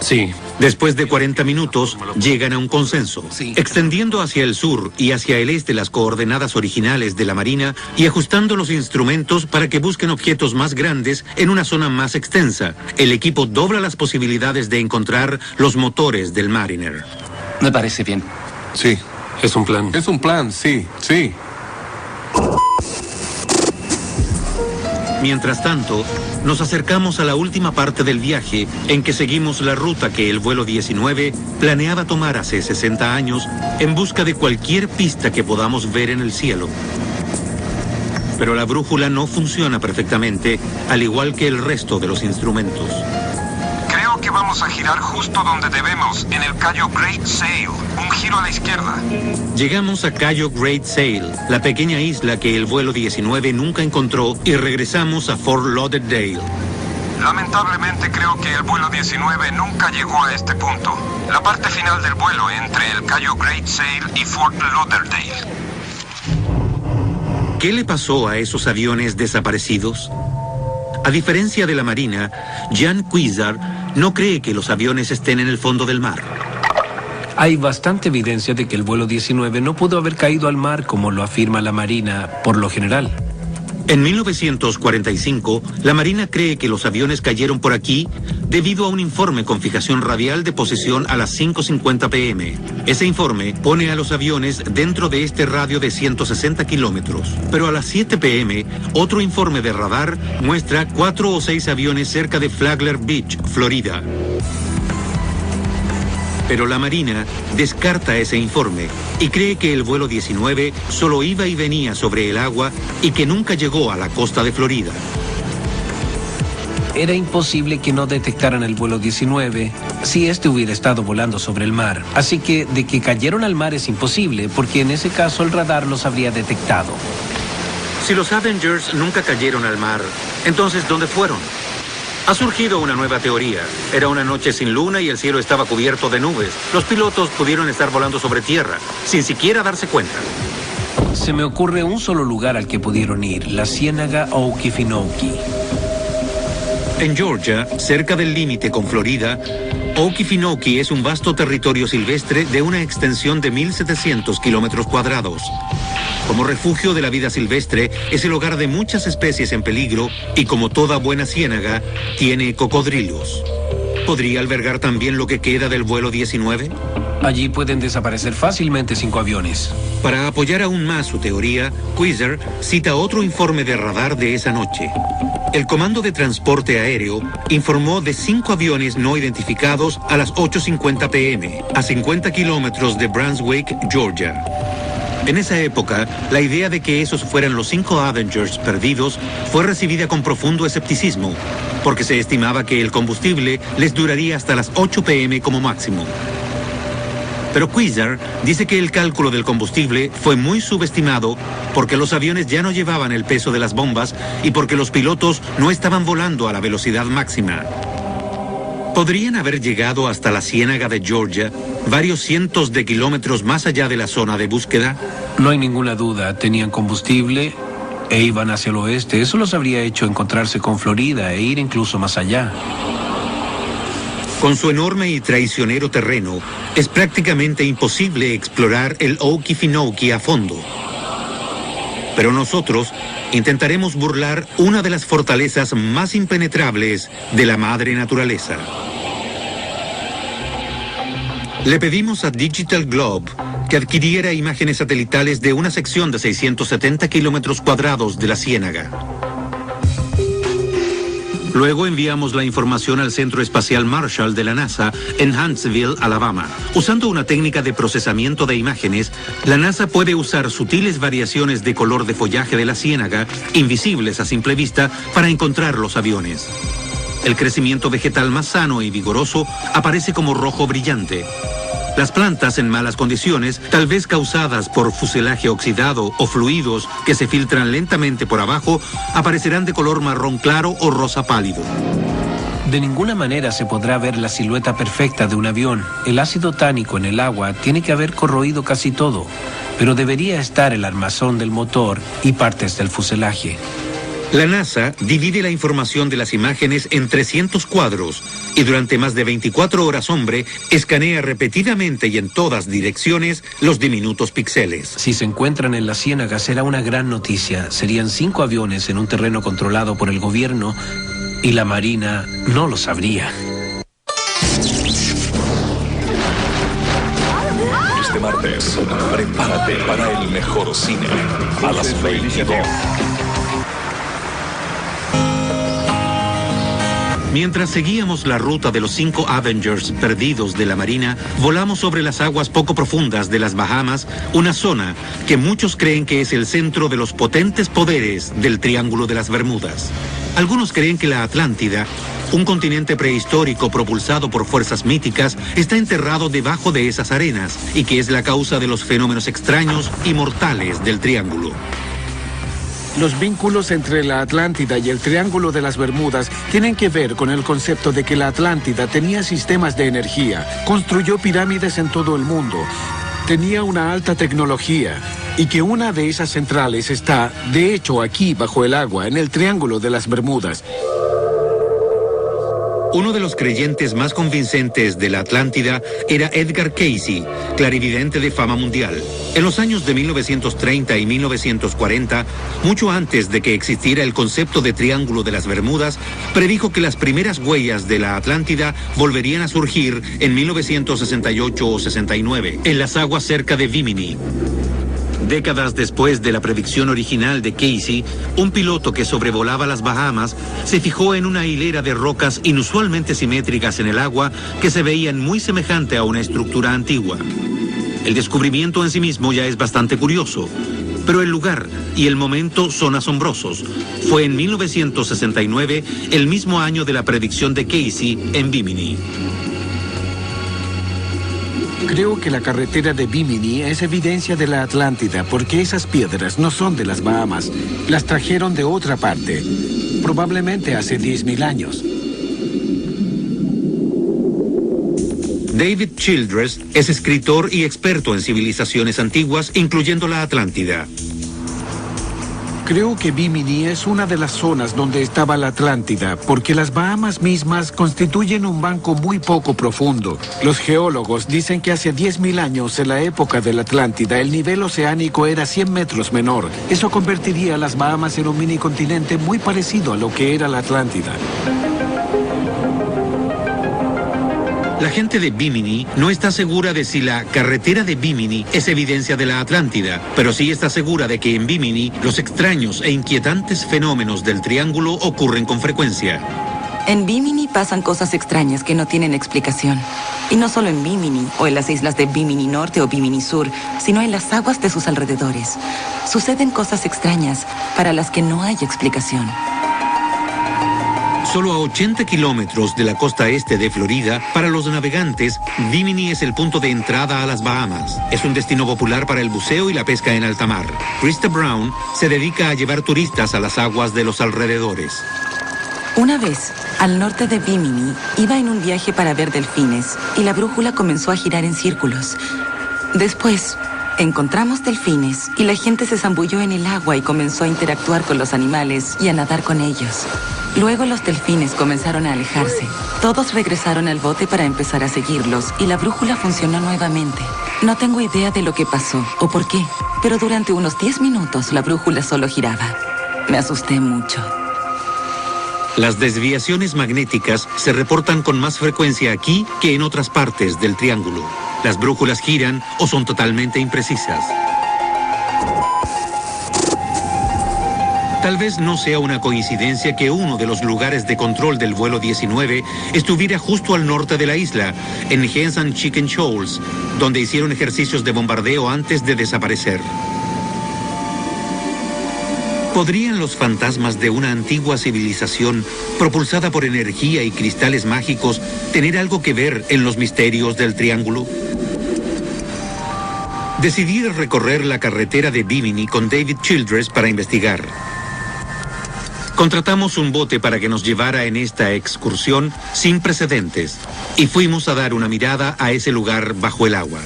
Sí. Después de 40 minutos, llegan a un consenso. Extendiendo hacia el sur y hacia el este las coordenadas originales de la Marina y ajustando los instrumentos para que busquen objetos más grandes en una zona más extensa, el equipo dobla las posibilidades de encontrar los motores del Mariner. Me parece bien. Sí. Es un plan. Es un plan, sí, sí. Mientras tanto, nos acercamos a la última parte del viaje en que seguimos la ruta que el vuelo 19 planeaba tomar hace 60 años en busca de cualquier pista que podamos ver en el cielo. Pero la brújula no funciona perfectamente, al igual que el resto de los instrumentos. Creo que vamos vamos a girar justo donde debemos, en el Cayo Great Sail. Un giro a la izquierda. Llegamos a Cayo Great Sail, la pequeña isla que el vuelo 19 nunca encontró, y regresamos a Fort Lauderdale. Lamentablemente creo que el vuelo 19 nunca llegó a este punto. La parte final del vuelo entre el Cayo Great Sail y Fort Lauderdale. ¿Qué le pasó a esos aviones desaparecidos? A diferencia de la Marina, Jan Cuizar no cree que los aviones estén en el fondo del mar. Hay bastante evidencia de que el vuelo 19 no pudo haber caído al mar como lo afirma la Marina por lo general. En 1945, la Marina cree que los aviones cayeron por aquí debido a un informe con fijación radial de posición a las 5:50 p.m. Ese informe pone a los aviones dentro de este radio de 160 kilómetros. Pero a las 7 p.m., otro informe de radar muestra 4 o 6 aviones cerca de Flagler Beach, Florida. Pero la Marina descarta ese informe y cree que el vuelo 19 solo iba y venía sobre el agua y que nunca llegó a la costa de Florida. Era imposible que no detectaran el vuelo 19 si este hubiera estado volando sobre el mar. Así que de que cayeron al mar es imposible, porque en ese caso el radar los habría detectado. Si los Avengers nunca cayeron al mar, entonces ¿dónde fueron? Ha surgido una nueva teoría. Era una noche sin luna y el cielo estaba cubierto de nubes. Los pilotos pudieron estar volando sobre tierra, sin siquiera darse cuenta. Se me ocurre un solo lugar al que pudieron ir, la ciénaga Okefenokee. En Georgia, cerca del límite con Florida, Okefenokee es un vasto territorio silvestre de una extensión de 1.700 kilómetros cuadrados. Como refugio de la vida silvestre, es el hogar de muchas especies en peligro y, como toda buena ciénaga, tiene cocodrilos. ¿Podría albergar también lo que queda del vuelo 19? Allí pueden desaparecer fácilmente 5 aviones. Para apoyar aún más su teoría, Cuizar cita otro informe de radar de esa noche. El Comando de Transporte Aéreo informó de 5 aviones no identificados a las 8:50 p.m., a 50 kilómetros de Brunswick, Georgia. En esa época, la idea de que esos fueran los 5 Avengers perdidos fue recibida con profundo escepticismo, porque se estimaba que el combustible les duraría hasta las 8 p.m. como máximo. Pero Cuizar dice que el cálculo del combustible fue muy subestimado porque los aviones ya no llevaban el peso de las bombas y porque los pilotos no estaban volando a la velocidad máxima. ¿Podrían haber llegado hasta la ciénaga de Georgia, varios cientos de kilómetros más allá de la zona de búsqueda? No hay ninguna duda, tenían combustible e iban hacia el oeste. Eso los habría hecho encontrarse con Florida e ir incluso más allá. Con su enorme y traicionero terreno, es prácticamente imposible explorar el Okefenokee a fondo. Pero nosotros intentaremos burlar una de las fortalezas más impenetrables de la madre naturaleza. Le pedimos a Digital Globe que adquiriera imágenes satelitales de una sección de 670 kilómetros cuadrados de la ciénaga. Luego enviamos la información al Centro Espacial Marshall de la NASA en Huntsville, Alabama. Usando una técnica de procesamiento de imágenes, la NASA puede usar sutiles variaciones de color de follaje de la ciénaga, invisibles a simple vista, para encontrar los aviones. El crecimiento vegetal más sano y vigoroso aparece como rojo brillante. Las plantas en malas condiciones, tal vez causadas por fuselaje oxidado o fluidos que se filtran lentamente por abajo, aparecerán de color marrón claro o rosa pálido. De ninguna manera se podrá ver la silueta perfecta de un avión. El ácido tánico en el agua tiene que haber corroído casi todo, pero debería estar el armazón del motor y partes del fuselaje. La NASA divide la información de las imágenes en 300 cuadros y durante más de 24 horas hombre escanea repetidamente y en todas direcciones los diminutos píxeles. Si se encuentran en la ciénaga será una gran noticia. Serían 5 aviones en un terreno controlado por el gobierno y la Marina no lo sabría. Este martes, prepárate para el mejor cine a las 22. Mientras seguíamos la ruta de los 5 Avengers perdidos de la Marina, volamos sobre las aguas poco profundas de las Bahamas, una zona que muchos creen que es el centro de los potentes poderes del Triángulo de las Bermudas. Algunos creen que la Atlántida, Un continente prehistórico propulsado por fuerzas míticas está enterrado debajo de esas arenas y que es la causa de los fenómenos extraños y mortales del Triángulo. Los vínculos entre la Atlántida y el Triángulo de las Bermudas tienen que ver con el concepto de que la Atlántida tenía sistemas de energía, construyó pirámides en todo el mundo, tenía una alta tecnología y que una de esas centrales está, de hecho, aquí bajo el agua, en el Triángulo de las Bermudas. Uno de los creyentes más convincentes de la Atlántida era Edgar Cayce, clarividente de fama mundial. En los años de 1930 y 1940, mucho antes de que existiera el concepto de Triángulo de las Bermudas, predijo que las primeras huellas de la Atlántida volverían a surgir en 1968 o 69, en las aguas cerca de Bimini. Décadas después de la predicción original de Cayce, un piloto que sobrevolaba las Bahamas se fijó en una hilera de rocas inusualmente simétricas en el agua que se veían muy semejante a una estructura antigua. El descubrimiento en sí mismo ya es bastante curioso, pero el lugar y el momento son asombrosos. Fue en 1969, el mismo año de la predicción de Cayce en Bimini. Creo que la carretera de Bimini es evidencia de la Atlántida porque esas piedras no son de las Bahamas. Las trajeron de otra parte, probablemente hace 10.000 años. David Childress es escritor y experto en civilizaciones antiguas, incluyendo la Atlántida. Creo que Bimini es una de las zonas donde estaba la Atlántida, porque las Bahamas mismas constituyen un banco muy poco profundo. Los geólogos dicen que hace 10.000 años, en la época de la Atlántida, el nivel oceánico era 100 metros menor. Eso convertiría a las Bahamas en un mini continente muy parecido a lo que era la Atlántida. La gente de Bimini no está segura de si la carretera de Bimini es evidencia de la Atlántida, pero sí está segura de que en Bimini los extraños e inquietantes fenómenos del Triángulo ocurren con frecuencia. En Bimini pasan cosas extrañas que no tienen explicación. Y no solo en Bimini, o en las islas de Bimini Norte o Bimini Sur, sino en las aguas de sus alrededores. Suceden cosas extrañas para las que no hay explicación. Solo a 80 kilómetros de la costa este de Florida, para los navegantes, Bimini es el punto de entrada a las Bahamas. Es un destino popular para el buceo y la pesca en alta mar. Krista Brown se dedica a llevar turistas a las aguas de los alrededores. Una vez, al norte de Bimini, iba en un viaje para ver delfines y la brújula comenzó a girar en círculos. Después, encontramos delfines y la gente se zambulló en el agua y comenzó a interactuar con los animales y a nadar con ellos. Luego los delfines comenzaron a alejarse. Todos regresaron al bote para empezar a seguirlos y la brújula funcionó nuevamente. No tengo idea de lo que pasó o por qué, pero durante unos 10 minutos la brújula solo giraba. Me asusté mucho. Las desviaciones magnéticas se reportan con más frecuencia aquí que en otras partes del Triángulo. Las brújulas giran o son totalmente imprecisas. Tal vez no sea una coincidencia que uno de los lugares de control del vuelo 19 estuviera justo al norte de la isla, en Hens and Chicken Shoals, donde hicieron ejercicios de bombardeo antes de desaparecer. ¿Podrían los fantasmas de una antigua civilización propulsada por energía y cristales mágicos tener algo que ver en los misterios del Triángulo? Decidí recorrer la carretera de Bimini con David Childress para investigar. Contratamos un bote para que nos llevara en esta excursión sin precedentes y fuimos a dar una mirada a ese lugar bajo el agua.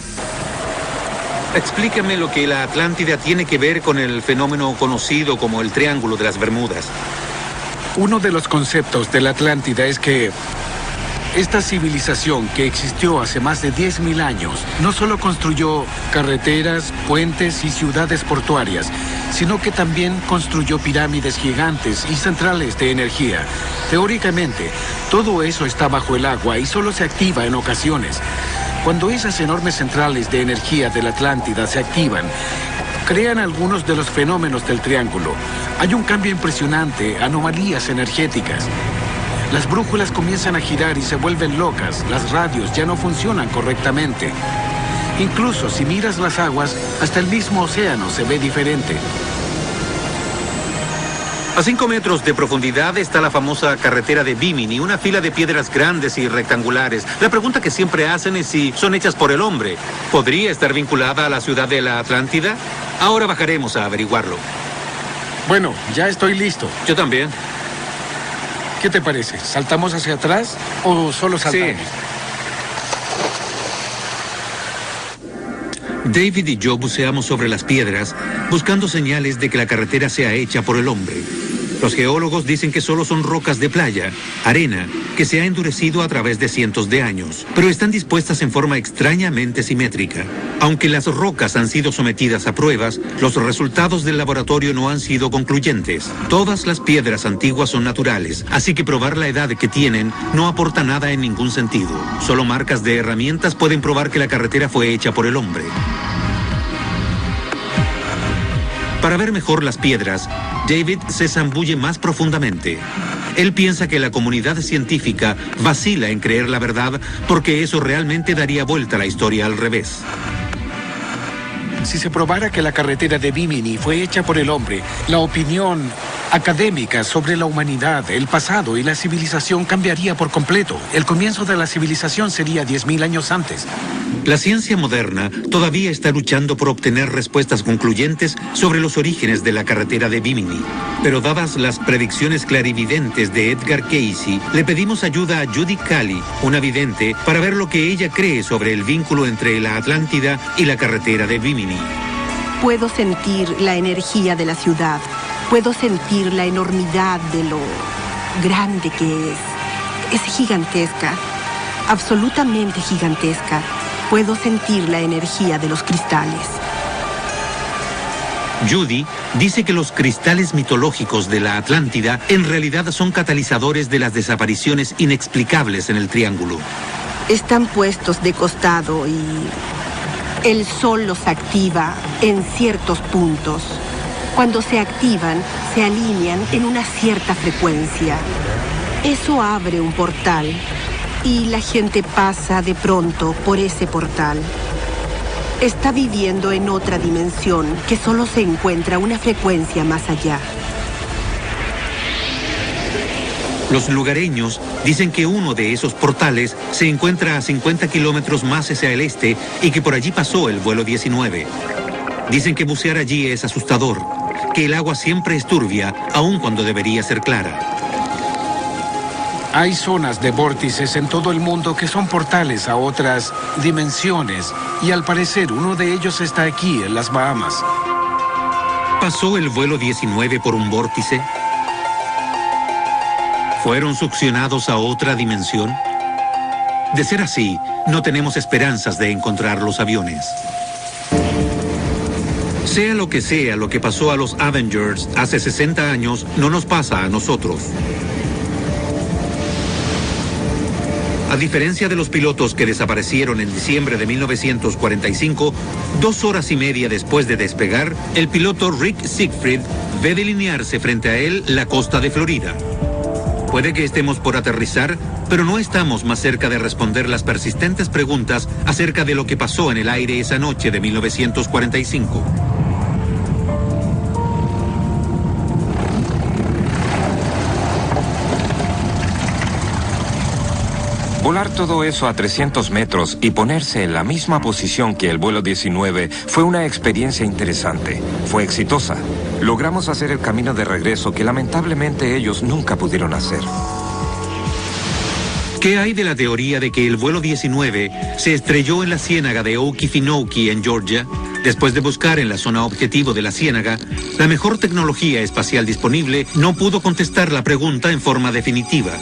Explícame lo que la Atlántida tiene que ver con el fenómeno conocido como el Triángulo de las Bermudas. Uno de los conceptos de la Atlántida es que esta civilización que existió hace más de 10.000 años no solo construyó carreteras, puentes y ciudades portuarias, sino que también construyó pirámides gigantes y centrales de energía. Teóricamente, todo eso está bajo el agua y solo se activa en ocasiones. Cuando esas enormes centrales de energía de la Atlántida se activan, crean algunos de los fenómenos del Triángulo. Hay un cambio impresionante, anomalías energéticas. Las brújulas comienzan a girar y se vuelven locas. Las radios ya no funcionan correctamente. Incluso si miras las aguas, hasta el mismo océano se ve diferente. A 5 metros de profundidad está la famosa carretera de Bimini, una fila de piedras grandes y rectangulares. La pregunta que siempre hacen es si son hechas por el hombre. ¿Podría estar vinculada a la ciudad de la Atlántida? Ahora bajaremos a averiguarlo. Bueno, ya estoy listo. Yo también. ¿Qué te parece? ¿Saltamos hacia atrás o solo saltamos? Sí. David y yo buceamos sobre las piedras, buscando señales de que la carretera sea hecha por el hombre. Los geólogos dicen que solo son rocas de playa, arena, que se ha endurecido a través de cientos de años, pero están dispuestas en forma extrañamente simétrica. Aunque las rocas han sido sometidas a pruebas, los resultados del laboratorio no han sido concluyentes. Todas las piedras antiguas son naturales, así que probar la edad que tienen no aporta nada en ningún sentido. Solo marcas de herramientas pueden probar que la carretera fue hecha por el hombre. Para ver mejor las piedras, David se zambulle más profundamente. Él piensa que la comunidad científica vacila en creer la verdad porque eso realmente daría vuelta a la historia al revés. Si se probara que la carretera de Bimini fue hecha por el hombre, la opinión académica sobre la humanidad, el pasado y la civilización cambiaría por completo. El comienzo de la civilización sería 10.000 años antes. La ciencia moderna todavía está luchando por obtener respuestas concluyentes sobre los orígenes de la carretera de Bimini. Pero dadas las predicciones clarividentes de Edgar Cayce, le pedimos ayuda a Judy Cali, una vidente, para ver lo que ella cree sobre el vínculo entre la Atlántida y la carretera de Bimini. Puedo sentir la energía de la ciudad. Puedo sentir la enormidad de lo grande que es. Es gigantesca, absolutamente gigantesca. Puedo sentir la energía de los cristales. Judy dice que los cristales mitológicos de la Atlántida en realidad son catalizadores de las desapariciones inexplicables en el triángulo. Están puestos de costado y el sol los activa en ciertos puntos. Cuando se activan, se alinean en una cierta frecuencia. Eso abre un portal y la gente pasa de pronto por ese portal. Está viviendo en otra dimensión que solo se encuentra una frecuencia más allá. Los lugareños dicen que uno de esos portales se encuentra a 50 kilómetros más hacia el este y que por allí pasó el vuelo 19. Dicen que bucear allí es asustador, que el agua siempre es turbia, aun cuando debería ser clara. Hay zonas de vórtices en todo el mundo que son portales a otras dimensiones y al parecer uno de ellos está aquí, en las Bahamas. ¿Pasó el vuelo 19 por un vórtice? ¿Fueron succionados a otra dimensión? De ser así, no tenemos esperanzas de encontrar los aviones. Sea lo que pasó a los Avengers hace 60 años, no nos pasa a nosotros. A diferencia de los pilotos que desaparecieron en diciembre de 1945, 2 horas y media después de despegar, el piloto Rick Siegfried ve delinearse frente a él la costa de Florida. Puede que estemos por aterrizar, pero no estamos más cerca de responder las persistentes preguntas acerca de lo que pasó en el aire esa noche de 1945. Volar todo eso a 300 metros y ponerse en la misma posición que el vuelo 19 fue una experiencia interesante. Fue exitosa. Logramos hacer el camino de regreso que lamentablemente ellos nunca pudieron hacer. ¿Qué hay de la teoría de que el vuelo 19 se estrelló en la ciénaga de Okefenokee en Georgia? Después de buscar en la zona objetivo de la ciénaga, la mejor tecnología espacial disponible no pudo contestar la pregunta en forma definitiva.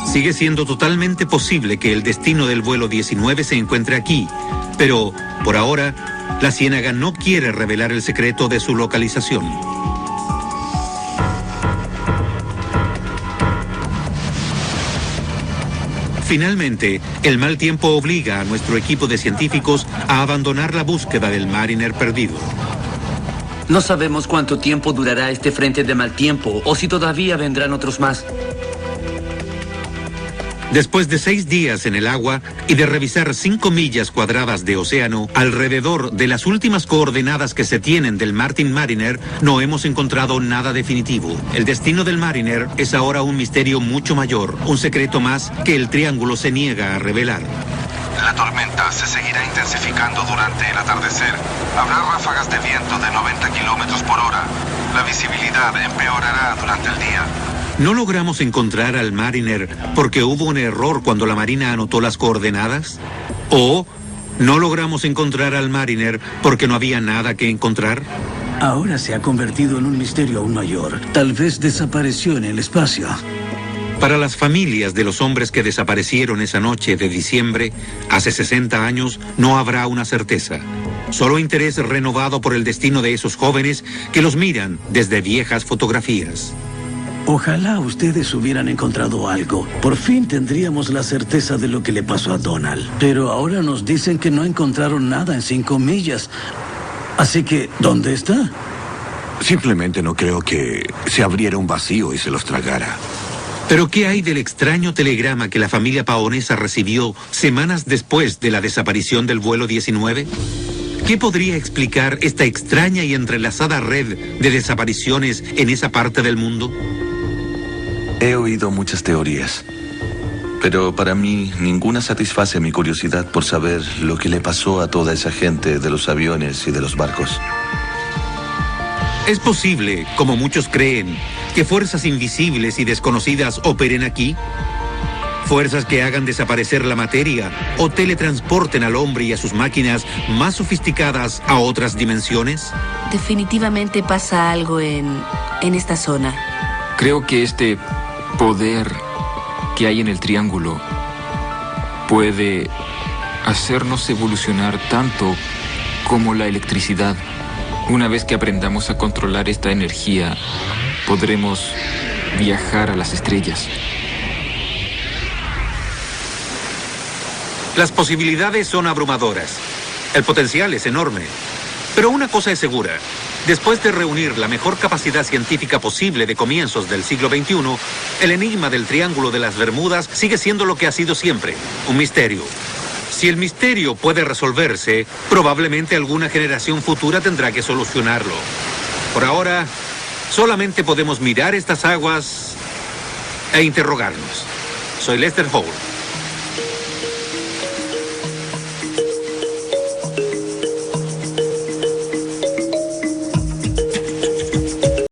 Sigue siendo totalmente posible que el destino del vuelo 19 se encuentre aquí, pero, por ahora, la ciénaga no quiere revelar el secreto de su localización. Finalmente, el mal tiempo obliga a nuestro equipo de científicos a abandonar la búsqueda del Mariner perdido. No sabemos cuánto tiempo durará este frente de mal tiempo o si todavía vendrán otros más. Después de 6 días en el agua y de revisar 5 millas cuadradas de océano alrededor de las últimas coordenadas que se tienen del Martin Mariner, no hemos encontrado nada definitivo. El destino del Mariner es ahora un misterio mucho mayor, un secreto más que el Triángulo se niega a revelar. La tormenta se seguirá intensificando durante el atardecer. Habrá ráfagas de viento de 90 kilómetros por hora. La visibilidad empeorará durante el día. ¿No logramos encontrar al Mariner porque hubo un error cuando la Marina anotó las coordenadas? ¿O no logramos encontrar al Mariner porque no había nada que encontrar? Ahora se ha convertido en un misterio aún mayor. Tal vez desapareció en el espacio. Para las familias de los hombres que desaparecieron esa noche de diciembre, hace 60 años, no habrá una certeza. Solo interés renovado por el destino de esos jóvenes que los miran desde viejas fotografías. Ojalá ustedes hubieran encontrado algo. Por fin tendríamos la certeza de lo que le pasó a Donald. Pero ahora nos dicen que no encontraron nada en 5 millas. Así que, ¿dónde está? Simplemente no creo que se abriera un vacío y se los tragara. ¿Pero qué hay del extraño telegrama que la familia Paonesa recibió semanas después de la desaparición del vuelo 19? ¿Qué podría explicar esta extraña y entrelazada red de desapariciones en esa parte del mundo? He oído muchas teorías, pero para mí ninguna satisface mi curiosidad por saber lo que le pasó a toda esa gente de los aviones y de los barcos. ¿Es posible, como muchos creen, que fuerzas invisibles y desconocidas operen aquí? ¿Fuerzas que hagan desaparecer la materia o teletransporten al hombre y a sus máquinas más sofisticadas a otras dimensiones? Definitivamente pasa algo en esta zona. Creo que este poder que hay en el triángulo puede hacernos evolucionar tanto como la electricidad. Una vez que aprendamos a controlar esta energía, podremos viajar a las estrellas. Las posibilidades son abrumadoras. El potencial es enorme. Pero una cosa es segura. Después de reunir la mejor capacidad científica posible de comienzos del siglo XXI, el enigma del Triángulo de las Bermudas sigue siendo lo que ha sido siempre, un misterio. Si el misterio puede resolverse, probablemente alguna generación futura tendrá que solucionarlo. Por ahora, solamente podemos mirar estas aguas e interrogarnos. Soy Lester Holt.